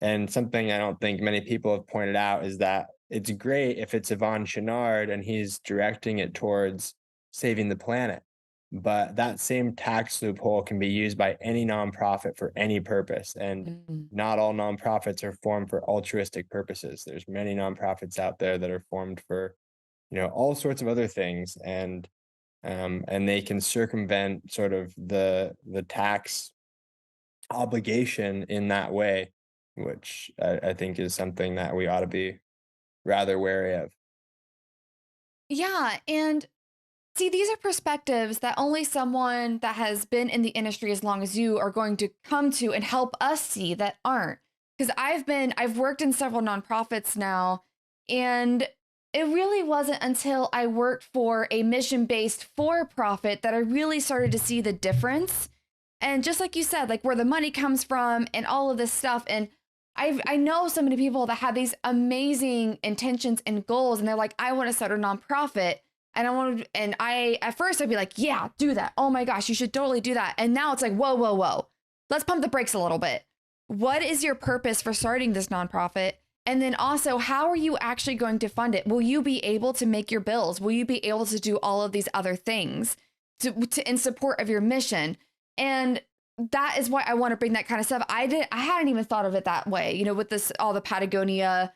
And something I don't think many people have pointed out is that it's great if it's Yvon Chouinard and he's directing it towards saving the planet. But that same tax loophole can be used by any nonprofit for any purpose. And Mm. not all nonprofits are formed for altruistic purposes. There's many nonprofits out there that are formed for, all sorts of other things. And they can circumvent sort of the tax obligation in that way, which I think is something that we ought to be rather wary of. Yeah. And see, these are perspectives that only someone that has been in the industry as long as you are going to come to and help us see that aren't. Because I've worked in several nonprofits now, and it really wasn't until I worked for a mission based for profit that I really started to see the difference. And just like you said, like where the money comes from and all of this stuff. And I know so many people that have these amazing intentions and goals, and they're like, I want to start a nonprofit. And I wanted, and I, at first I'd be like, yeah, do that. Oh my gosh, you should totally do that. And now it's like, whoa, whoa, whoa. Let's pump the brakes a little bit. What is your purpose for starting this nonprofit? And then also, how are you actually going to fund it? Will you be able to make your bills? Will you be able to do all of these other things in support of your mission? And that is why I want to bring that kind of stuff. I hadn't even thought of it that way, with this, all the Patagonia,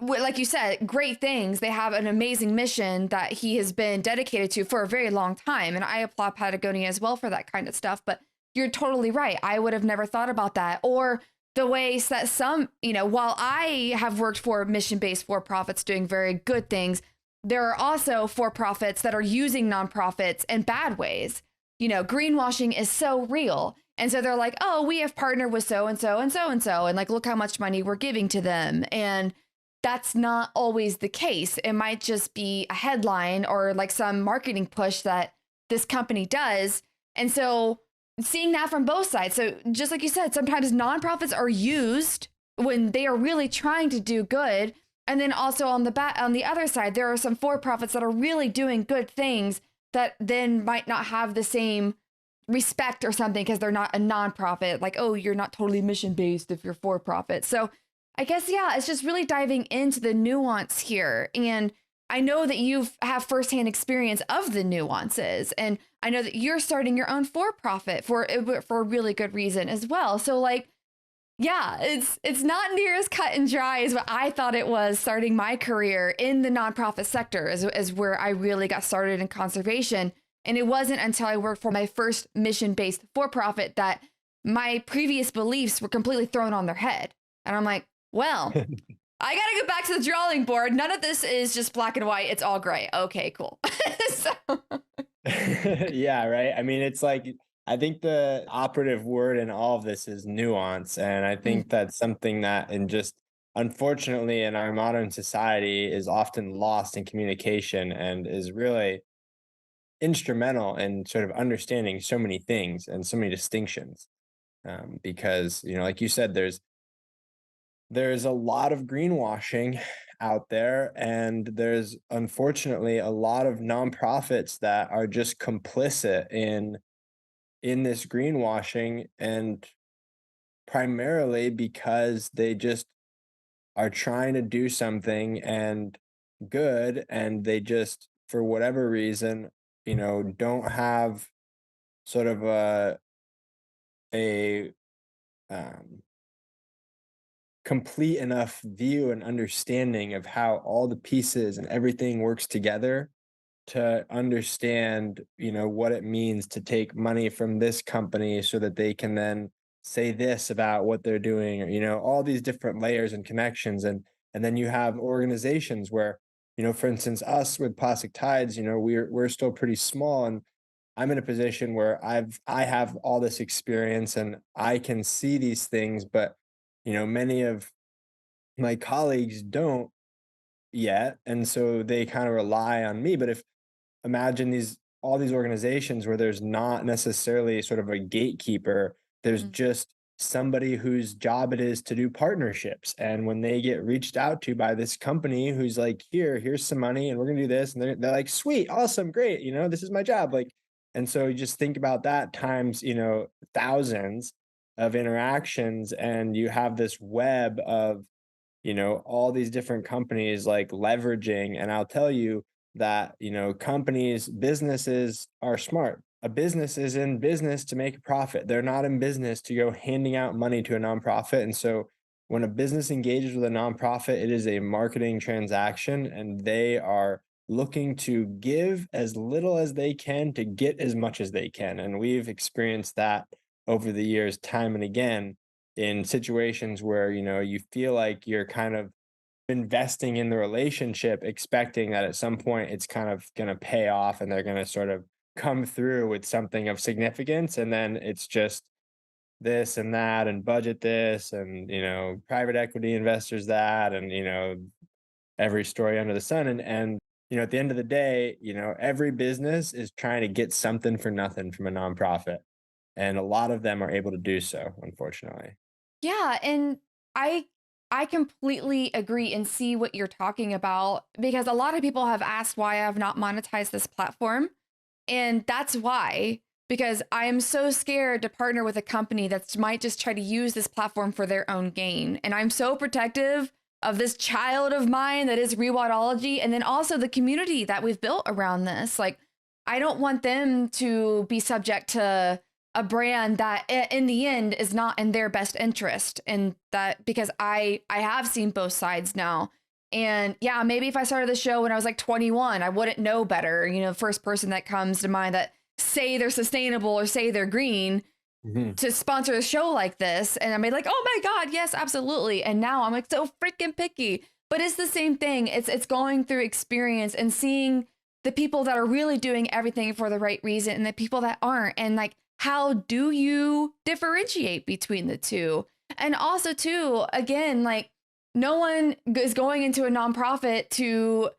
like you said, great things. They have an amazing mission that he has been dedicated to for a very long time. And I applaud Patagonia as well for that kind of stuff. But you're totally right. I would have never thought about that. Or the ways that some, while I have worked for mission based for profits doing very good things, there are also for profits that are using nonprofits in bad ways. Greenwashing is so real. And so they're like, oh, we have partnered with so and so and so and so. And like, look how much money we're giving to them. And that's not always the case. It might just be a headline or like some marketing push that this company does. And so seeing that from both sides. So just like you said, sometimes nonprofits are used when they are really trying to do good. And then also on the other side, there are some for-profits that are really doing good things that then might not have the same respect or something because they're not a nonprofit. Like, oh, you're not totally mission-based if you're for-profit. So I guess, yeah, it's just really diving into the nuance here. And I know that you have firsthand experience of the nuances. And I know that you're starting your own for-profit for a really good reason as well. So like, yeah, it's not near as cut and dry as what I thought it was starting my career in the nonprofit sector is where I really got started in conservation. And it wasn't until I worked for my first mission-based for-profit that my previous beliefs were completely thrown on their head. And I'm like, well, I got to go back to the drawing board. None of this is just black and white. It's all gray. Okay, cool. So. Yeah, right. I mean, it's like, I think the operative word in all of this is nuance. And I Mm. think that's something that, in just unfortunately, in our modern society, is often lost in communication and is really instrumental in sort of understanding so many things and so many distinctions. Because, like you said, there's a lot of greenwashing out there, and there's unfortunately a lot of nonprofits that are just complicit in this greenwashing, and primarily because they just are trying to do something and good, and they just, for whatever reason, don't have sort of a um complete enough view and understanding of how all the pieces and everything works together to understand, what it means to take money from this company so that they can then say this about what they're doing, or, all these different layers and connections. And then you have organizations where for instance, us with Plastic Tides, we're still pretty small, and I'm in a position where I have all this experience and I can see these things, but many of my colleagues don't yet, and so they kind of rely on me. But if imagine these all these organizations where there's not necessarily sort of a gatekeeper, there's Mm. just somebody whose job it is to do partnerships. And when they get reached out to by this company who's like, here's some money and we're gonna do this, and they're like, sweet, awesome, great, this is my job. Like, and so you just think about that times, thousands of interactions, and you have this web of all these different companies like leveraging. And I'll tell you that, companies, businesses are smart. A business is in business to make a profit. They're not in business to go handing out money to a nonprofit. And so when a business engages with a nonprofit, it is a marketing transaction, and they are looking to give as little as they can to get as much as they can. And we've experienced that over the years, time and again, in situations where you feel like you're kind of investing in the relationship expecting that at some point it's kind of going to pay off and they're going to sort of come through with something of significance, and then it's just this and that and budget this and private equity investors that, and every story under the sun. And at the end of the day, every business is trying to get something for nothing from a nonprofit, and a lot of them are able to do so, unfortunately. Yeah, and I I completely agree and see what you're talking about because a lot of people have asked why I have not monetized this platform. And that's why, because I am so scared to partner with a company that might just try to use this platform for their own gain. And I'm so protective of this child of mine that is Rewildology, and then also the community that we've built around this. Like, I don't want them to be subject to a brand that in the end is not in their best interest, and that because I have seen both sides now. And yeah, maybe if I started the show when I was like 21, I wouldn't know better. First person that comes to mind that say they're sustainable or say they're green Mhm. to sponsor a show like this. And I'm like, oh my God, yes, absolutely. And now I'm like so freaking picky. But it's the same thing. It's going through experience and seeing the people that are really doing everything for the right reason and the people that aren't. And like, how do you differentiate between the two? And also, too, again, like no one is going into a nonprofit to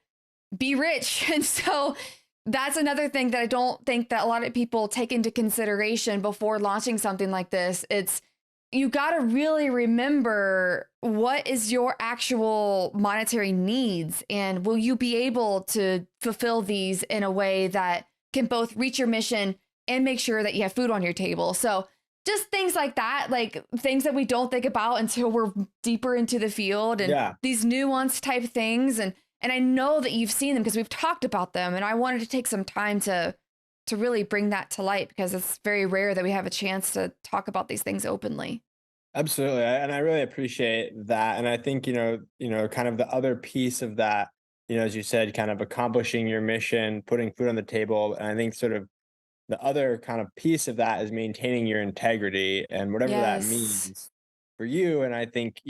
be rich. And so that's another thing that I don't think that a lot of people take into consideration before launching something like this. It's you got to really remember what is your actual monetary needs and will you be able to fulfill these in a way that can both reach your mission and make sure that you have food on your table. So just things like that, like things that we don't think about until we're deeper into the field and Yeah. these nuanced type things. And I know that you've seen them because we've talked about them. And I wanted to take some time to really bring that to light because it's very rare that we have a chance to talk about these things openly. Absolutely, and I really appreciate that. And I think kind of the other piece of that, as you said, kind of accomplishing your mission, putting food on the table. And I think sort of the other kind of piece of that is maintaining your integrity and whatever that Yes. means for you. And I think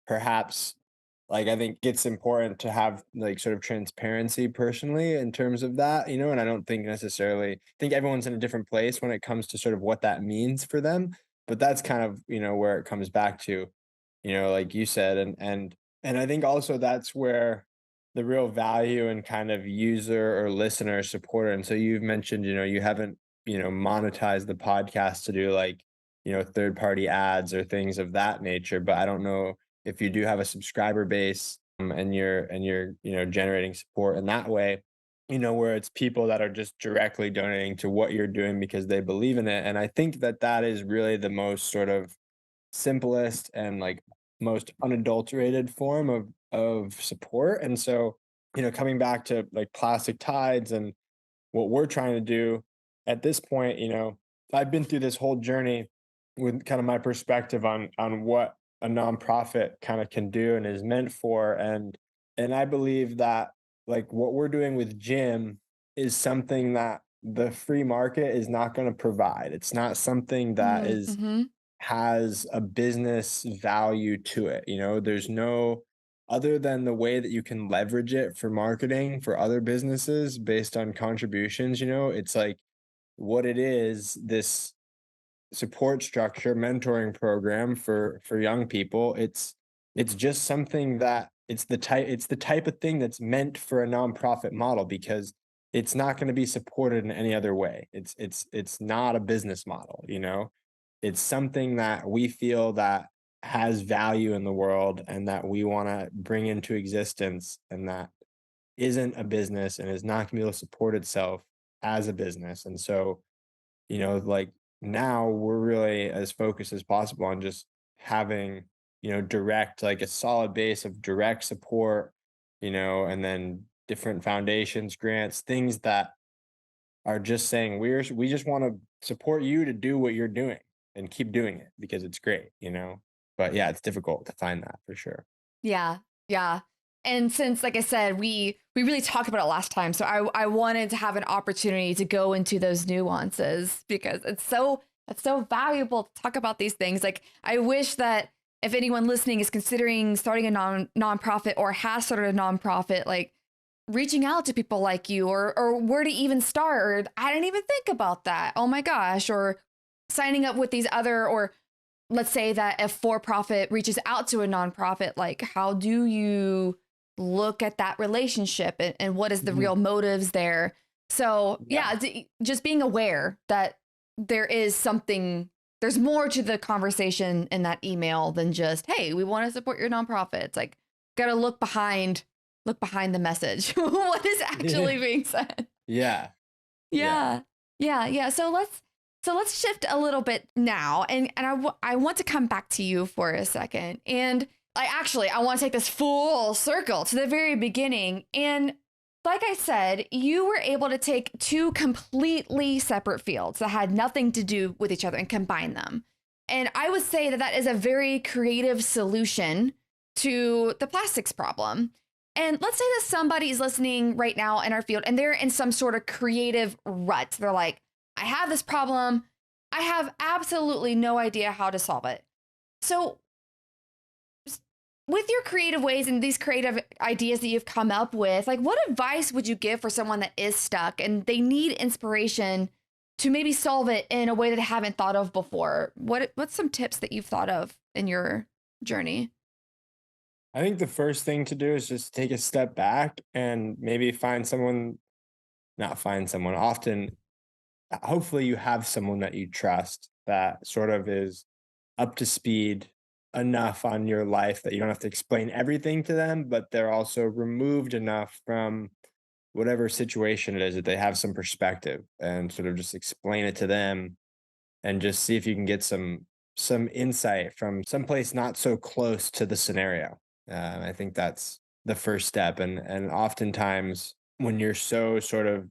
perhaps like I think it's important to have like sort of transparency personally in terms of that, and I don't think necessarily think everyone's in a different place when it comes to sort of what that means for them. But that's kind of, where it comes back to, like you said, and I think also that's where the real value and kind of user or listener supporter. And so you've mentioned, you haven't, monetized the podcast to do like, third party ads or things of that nature. But I don't know if you do have a subscriber base, and you're generating support in that way, where it's people that are just directly donating to what you're doing because they believe in it. And I think that that is really the most sort of simplest and like most unadulterated form of support. And so coming back to like Plastic Tides and what we're trying to do at this point, I've been through this whole journey with kind of my perspective on what a nonprofit kind of can do and is meant for. And I believe that like what we're doing with Jim is something that the free market is not going to provide. It's not something that is Mm-hmm. has a business value to it. There's no other than the way that you can leverage it for marketing for other businesses based on contributions, it's like what it is, this support structure, mentoring program for young people. It's just something that it's the type of thing that's meant for a nonprofit model because it's not going to be supported in any other way. It's not a business model. It's something that we feel that has value in the world and that we want to bring into existence, and that isn't a business and is not going to be able to support itself as a business. And so, like now we're really as focused as possible on just having, direct, like a solid base of direct support, and then different foundations, grants, things that are just saying we just want to support you to do what you're doing and keep doing it because it's great. But yeah, it's difficult to find that for sure. Yeah, yeah. And since, like I said, we really talked about it last time, so I wanted to have an opportunity to go into those nuances because it's so valuable to talk about these things. Like I wish that if anyone listening is considering starting a nonprofit or has started a nonprofit, like reaching out to people like you, or where to even start, or I didn't even think about that. Oh my gosh, or signing up with these other, or let's say that a for-profit reaches out to a nonprofit, like how do you look at that relationship, and what is the Mhm. real motives there? So Yeah. yeah, just being aware that there's more to the conversation in that email than just, hey, we want to support your nonprofit. It's like, gotta look behind the message. What is actually being said? Yeah. Yeah. Yeah. Yeah, yeah. So let's shift a little bit now, and I want to come back to you for a second. And I want to take this full circle to the very beginning. And like I said, you were able to take two completely separate fields that had nothing to do with each other and combine them. And I would say that that is a very creative solution to the plastics problem. And let's say that somebody is listening right now in our field and they're in some sort of creative rut. They're like, I have this problem. I have absolutely no idea how to solve it. So, with your creative ways and these creative ideas that you've come up with, like what advice would you give for someone that is stuck and they need inspiration to maybe solve it in a way that they haven't thought of before? What's some tips that you've thought of in your journey? I think the first thing to do is just take a step back and maybe find someone, not find someone, often, hopefully, you have someone that you trust that sort of is up to speed enough on your life that you don't have to explain everything to them, but they're also removed enough from whatever situation it is that they have some perspective and sort of just explain it to them and just see if you can get some insight from someplace not so close to the scenario. I think that's the first step, and oftentimes when you're so sort of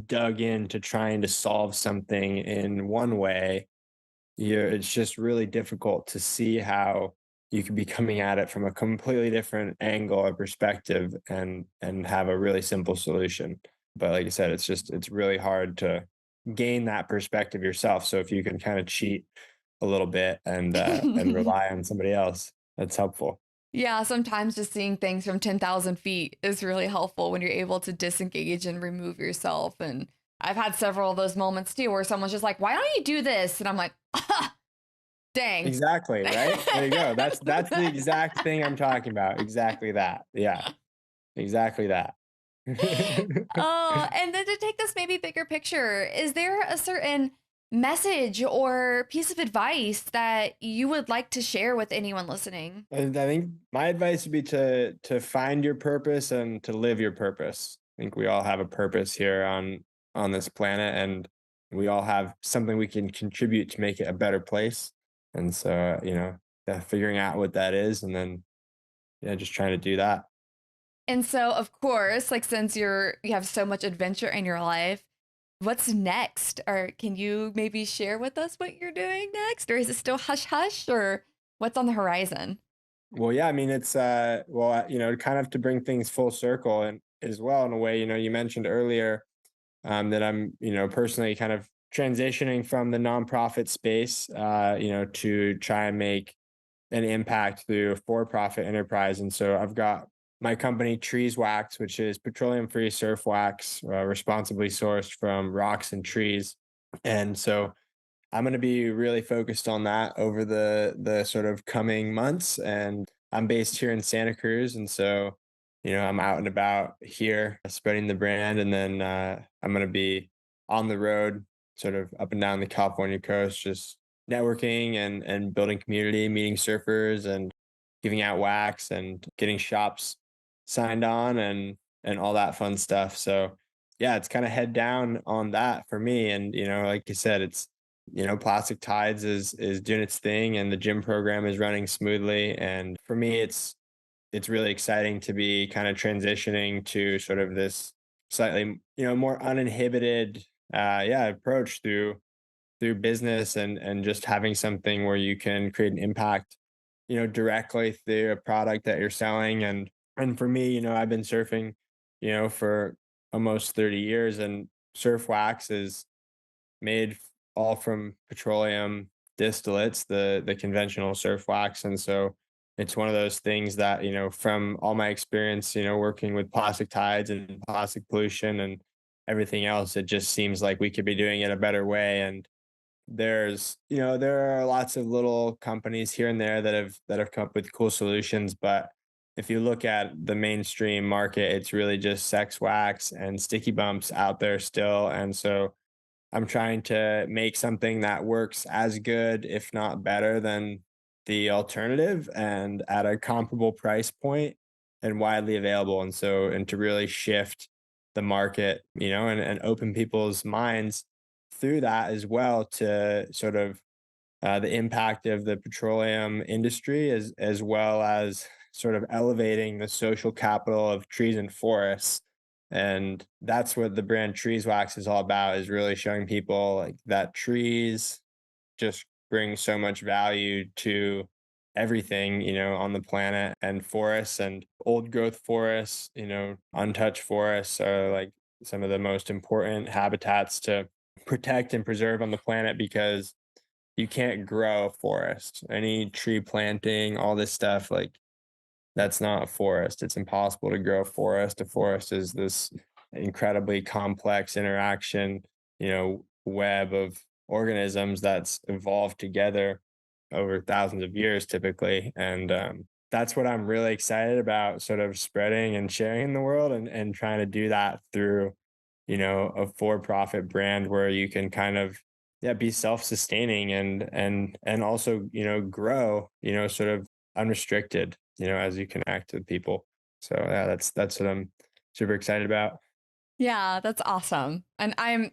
dug into trying to solve something in one way, it's just really difficult to see how you could be coming at it from a completely different angle or perspective and have a really simple solution. But like I said, it's really hard to gain that perspective yourself. So if you can kind of cheat a little bit and rely on somebody else, that's helpful. Yeah, sometimes just seeing things from 10,000 feet is really helpful when you're able to disengage and remove yourself. And I've had several of those moments too where someone's just like, why don't you do this? And I'm like, ah, dang. Exactly, right? There you go. That's the exact thing I'm talking about. Exactly that. Yeah, exactly that. Oh, and then to take this maybe bigger picture, is there a certain message or piece of advice that you would like to share with anyone listening? And I think my advice would be to find your purpose and to live your purpose. I think we all have a purpose here on this planet, and we all have something we can contribute to make it a better place. And so, yeah, figuring out what that is, and then yeah, just trying to do that. And so, of course, like since you have so much adventure in your life, what's next? Or can you maybe share with us what you're doing next? Or is it still hush hush? Or what's on the horizon? Well, yeah, I mean, it's well, kind of to bring things full circle and as well in a way, you mentioned earlier that I'm, personally kind of transitioning from the nonprofit space, to try and make an impact through a for-profit enterprise. And so I've got my company Trees Wax, which is petroleum-free surf wax, responsibly sourced from rocks and trees. And so I'm going to be really focused on that over the sort of coming months. And I'm based here in Santa Cruz, and so I'm out and about here spreading the brand, and then I'm going to be on the road, sort of up and down the California coast, just networking and building community, meeting surfers, and giving out wax and getting shops signed on and all that fun stuff. So yeah, it's kind of head down on that for me. And like you said, it's Plastic Tides is doing its thing, and the gym program is running smoothly. And for me, it's really exciting to be kind of transitioning to sort of this slightly, more uninhibited, approach through business and just having something where you can create an impact, directly through a product that you're selling. And for me, I've been surfing, for almost 30 years, and surf wax is made all from petroleum distillates, the conventional surf wax. And so it's one of those things that, from all my experience, working with plastic tides and plastic pollution and everything else, it just seems like we could be doing it a better way. And there are lots of little companies here and there that have come up with cool solutions, but if you look at the mainstream market, it's really just sex wax and sticky bumps out there still. And so I'm trying to make something that works as good, if not better, than the alternative, and at a comparable price point and widely available. And to really shift the market, and open people's minds through that as well to sort of the impact of the petroleum industry, as well as sort of elevating the social capital of trees and forests. And that's what the brand Trees Wax is all about, is really showing people like that trees just bring so much value to everything, on the planet. And forests and old growth forests, untouched forests are like some of the most important habitats to protect and preserve on the planet, because you can't grow a forest. Any tree planting, all this stuff, like that's not a forest. It's impossible to grow a forest. A forest is this incredibly complex interaction, web of organisms that's evolved together over thousands of years typically. And that's what I'm really excited about, sort of spreading and sharing in the world, and trying to do that through, a for-profit brand where you can kind of, yeah, be self-sustaining and also, grow, sort of unrestricted, as you connect with people. So yeah, that's what I'm super excited about. Yeah, that's awesome. And I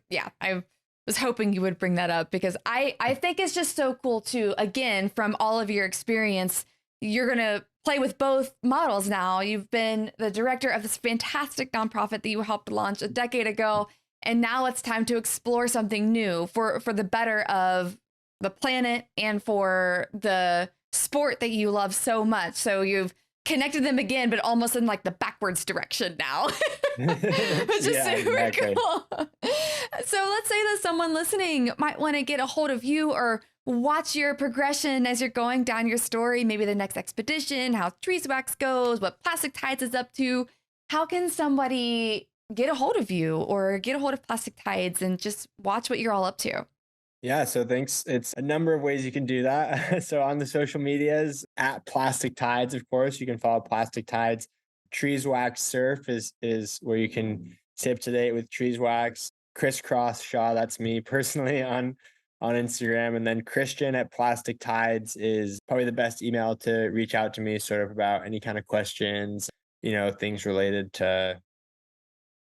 was hoping you would bring that up because I think it's just so cool too. Again, from all of your experience, you're going to play with both models now. You've been the director of this fantastic nonprofit that you helped launch a decade ago, and now it's time to explore something new for the better of the planet and for the sport that you love so much. So you've connected them again, but almost in like the backwards direction now, which is Yeah, super exactly. cool. So let's say that someone listening might want to get a hold of you or watch your progression as you're going down your story, maybe the next expedition, how Trees Wax goes, what Plastic Tides is up to. How can somebody get a hold of you or get a hold of Plastic Tides and just watch what you're all up to? Yeah, so thanks. It's a number of ways you can do that. So on the social medias, at Plastic Tides, of course, you can follow Plastic Tides. Trees Wax Surf is where you can stay up to date with Trees Wax. Crisscross Shaw, that's me personally on Instagram. And then Christian at Plastic Tides is probably the best email to reach out to me, sort of about any kind of questions, things related to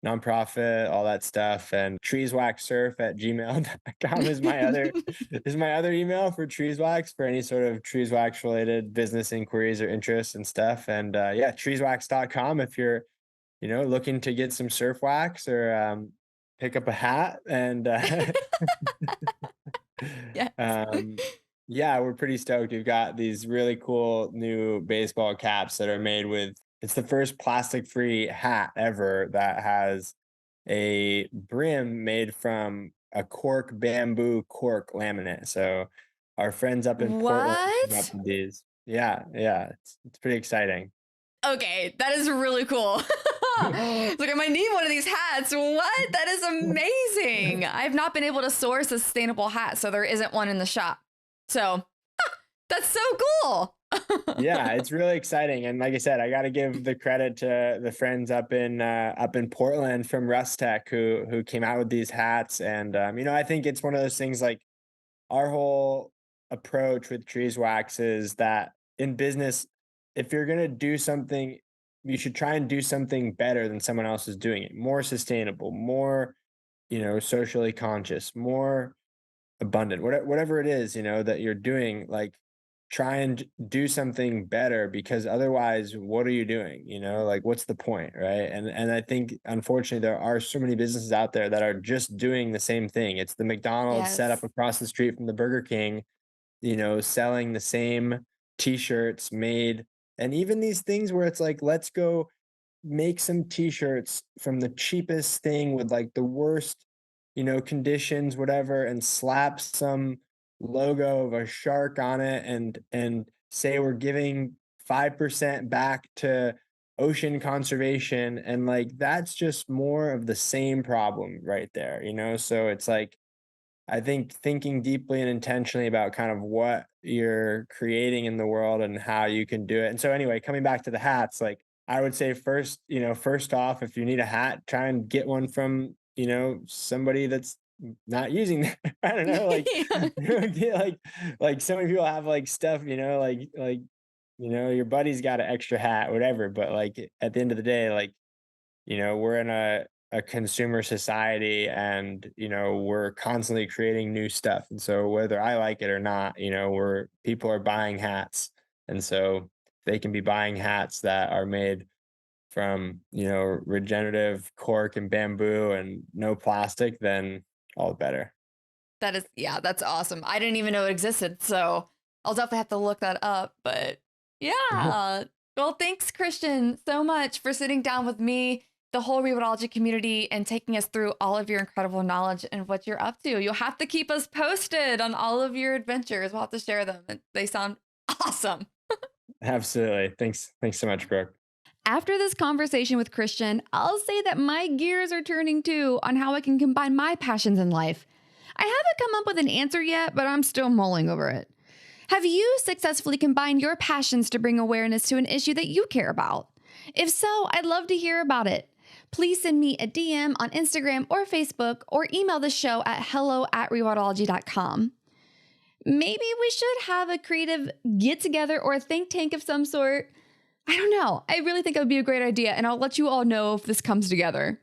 nonprofit, all that stuff. And treeswaxsurf at gmail.com is my other email for treeswax, for any sort of treeswax related business inquiries or interests and stuff. And yeah, treeswax.com if you're, looking to get some surf wax, or pick up a hat. And Yes. um yeah, we're pretty stoked. We've got these really cool new baseball caps that are made with, it's the first plastic free hat ever that has a brim made from a cork bamboo cork laminate. So our friends up in Portland came up What? with these. Yeah, it's pretty exciting. Okay, that is really cool. It's like, I might need one of these hats. What? That is amazing. I've not been able to source a sustainable hat, so there isn't one in the shop. So that's so cool. Yeah, it's really exciting, and like I said, I got to give the credit to the friends up in Portland from Rust Tech who came out with these hats, and I think it's one of those things like our whole approach with trees wax is that in business, if you're gonna do something, you should try and do something better than someone else is doing it, more sustainable, more socially conscious, more abundant, whatever it is, that you're doing, like try and do something better because otherwise, what are you doing? Like what's the point, right? And I think unfortunately there are so many businesses out there that are just doing the same thing. It's the McDonald's set up Yes. across the street from the Burger King, selling the same t-shirts made and even these things where it's like, let's go make some t-shirts from the cheapest thing with like the worst, conditions, whatever, and slap some logo of a shark on it and say we're giving 5% back to ocean conservation. And like that's just more of the same problem right there, so it's like I think thinking deeply and intentionally about kind of what you're creating in the world and how you can do it. And so anyway, coming back to the hats, like I would say first, first off, if you need a hat, try and get one from, somebody that's not using that. I don't know, like Yeah. get like so many people have like stuff, your buddy's got an extra hat, whatever. But like at the end of the day, like we're in a consumer society and we're constantly creating new stuff, and so whether I like it or not, we're people are buying hats, and so they can be buying hats that are made from regenerative cork and bamboo and no plastic, then all the better. That is, yeah, that's awesome. I didn't even know it existed, so I'll definitely have to look that up. But yeah, well, thanks, Christian, so much for sitting down with me, the whole Rewildology community, and taking us through all of your incredible knowledge and what you're up to. You'll have to keep us posted on all of your adventures. We'll have to share them. They sound awesome. Absolutely. Thanks so much, Brooke. After this conversation with Christian, I'll say that my gears are turning too on how I can combine my passions in life. I haven't come up with an answer yet, but I'm still mulling over it. Have you successfully combined your passions to bring awareness to an issue that you care about? If so, I'd love to hear about it. Please send me a DM on Instagram or Facebook or email the show at hello@rewildology.com. Maybe we should have a creative get-together or a think tank of some sort. I don't know. I really think it would be a great idea, and I'll let you all know if this comes together.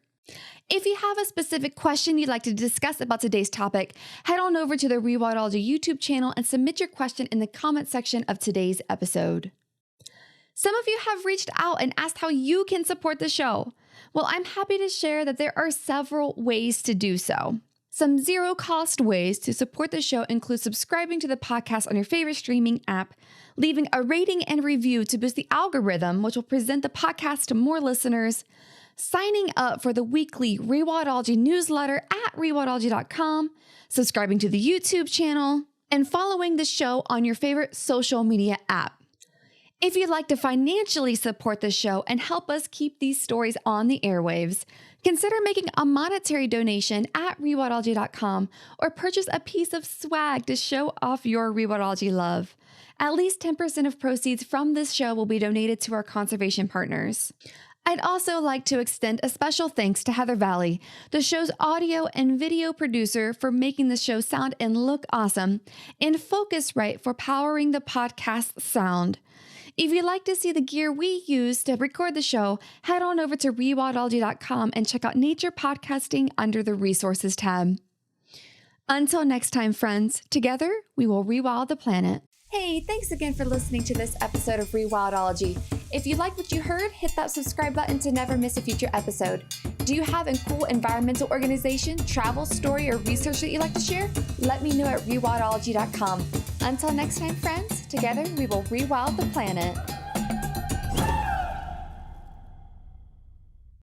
If you have a specific question you'd like to discuss about today's topic, head on over to the Rewildology YouTube channel and submit your question in the comment section of today's episode. Some of you have reached out and asked how you can support the show. Well, I'm happy to share that there are several ways to do so. Some zero-cost ways to support the show include subscribing to the podcast on your favorite streaming app, leaving a rating and review to boost the algorithm, which will present the podcast to more listeners, signing up for the weekly Rewildology newsletter at rewildology.com, subscribing to the YouTube channel, and following the show on your favorite social media app. If you'd like to financially support the show and help us keep these stories on the airwaves, consider making a monetary donation at rewildology.com or purchase a piece of swag to show off your Rewildology love. At least 10% of proceeds from this show will be donated to our conservation partners. I'd also like to extend a special thanks to Heather Valley, the show's audio and video producer, for making the show sound and look awesome, and Focusrite for powering the podcast sound. If you'd like to see the gear we use to record the show, head on over to rewildology.com and check out Nature Podcasting under the Resources tab. Until next time, friends, together we will rewild the planet. Hey, thanks again for listening to this episode of Rewildology. If you like what you heard, hit that subscribe button to never miss a future episode. Do you have a cool environmental organization, travel story, or research that you'd like to share? Let me know at rewildology.com. Until next time, friends, together we will rewild the planet.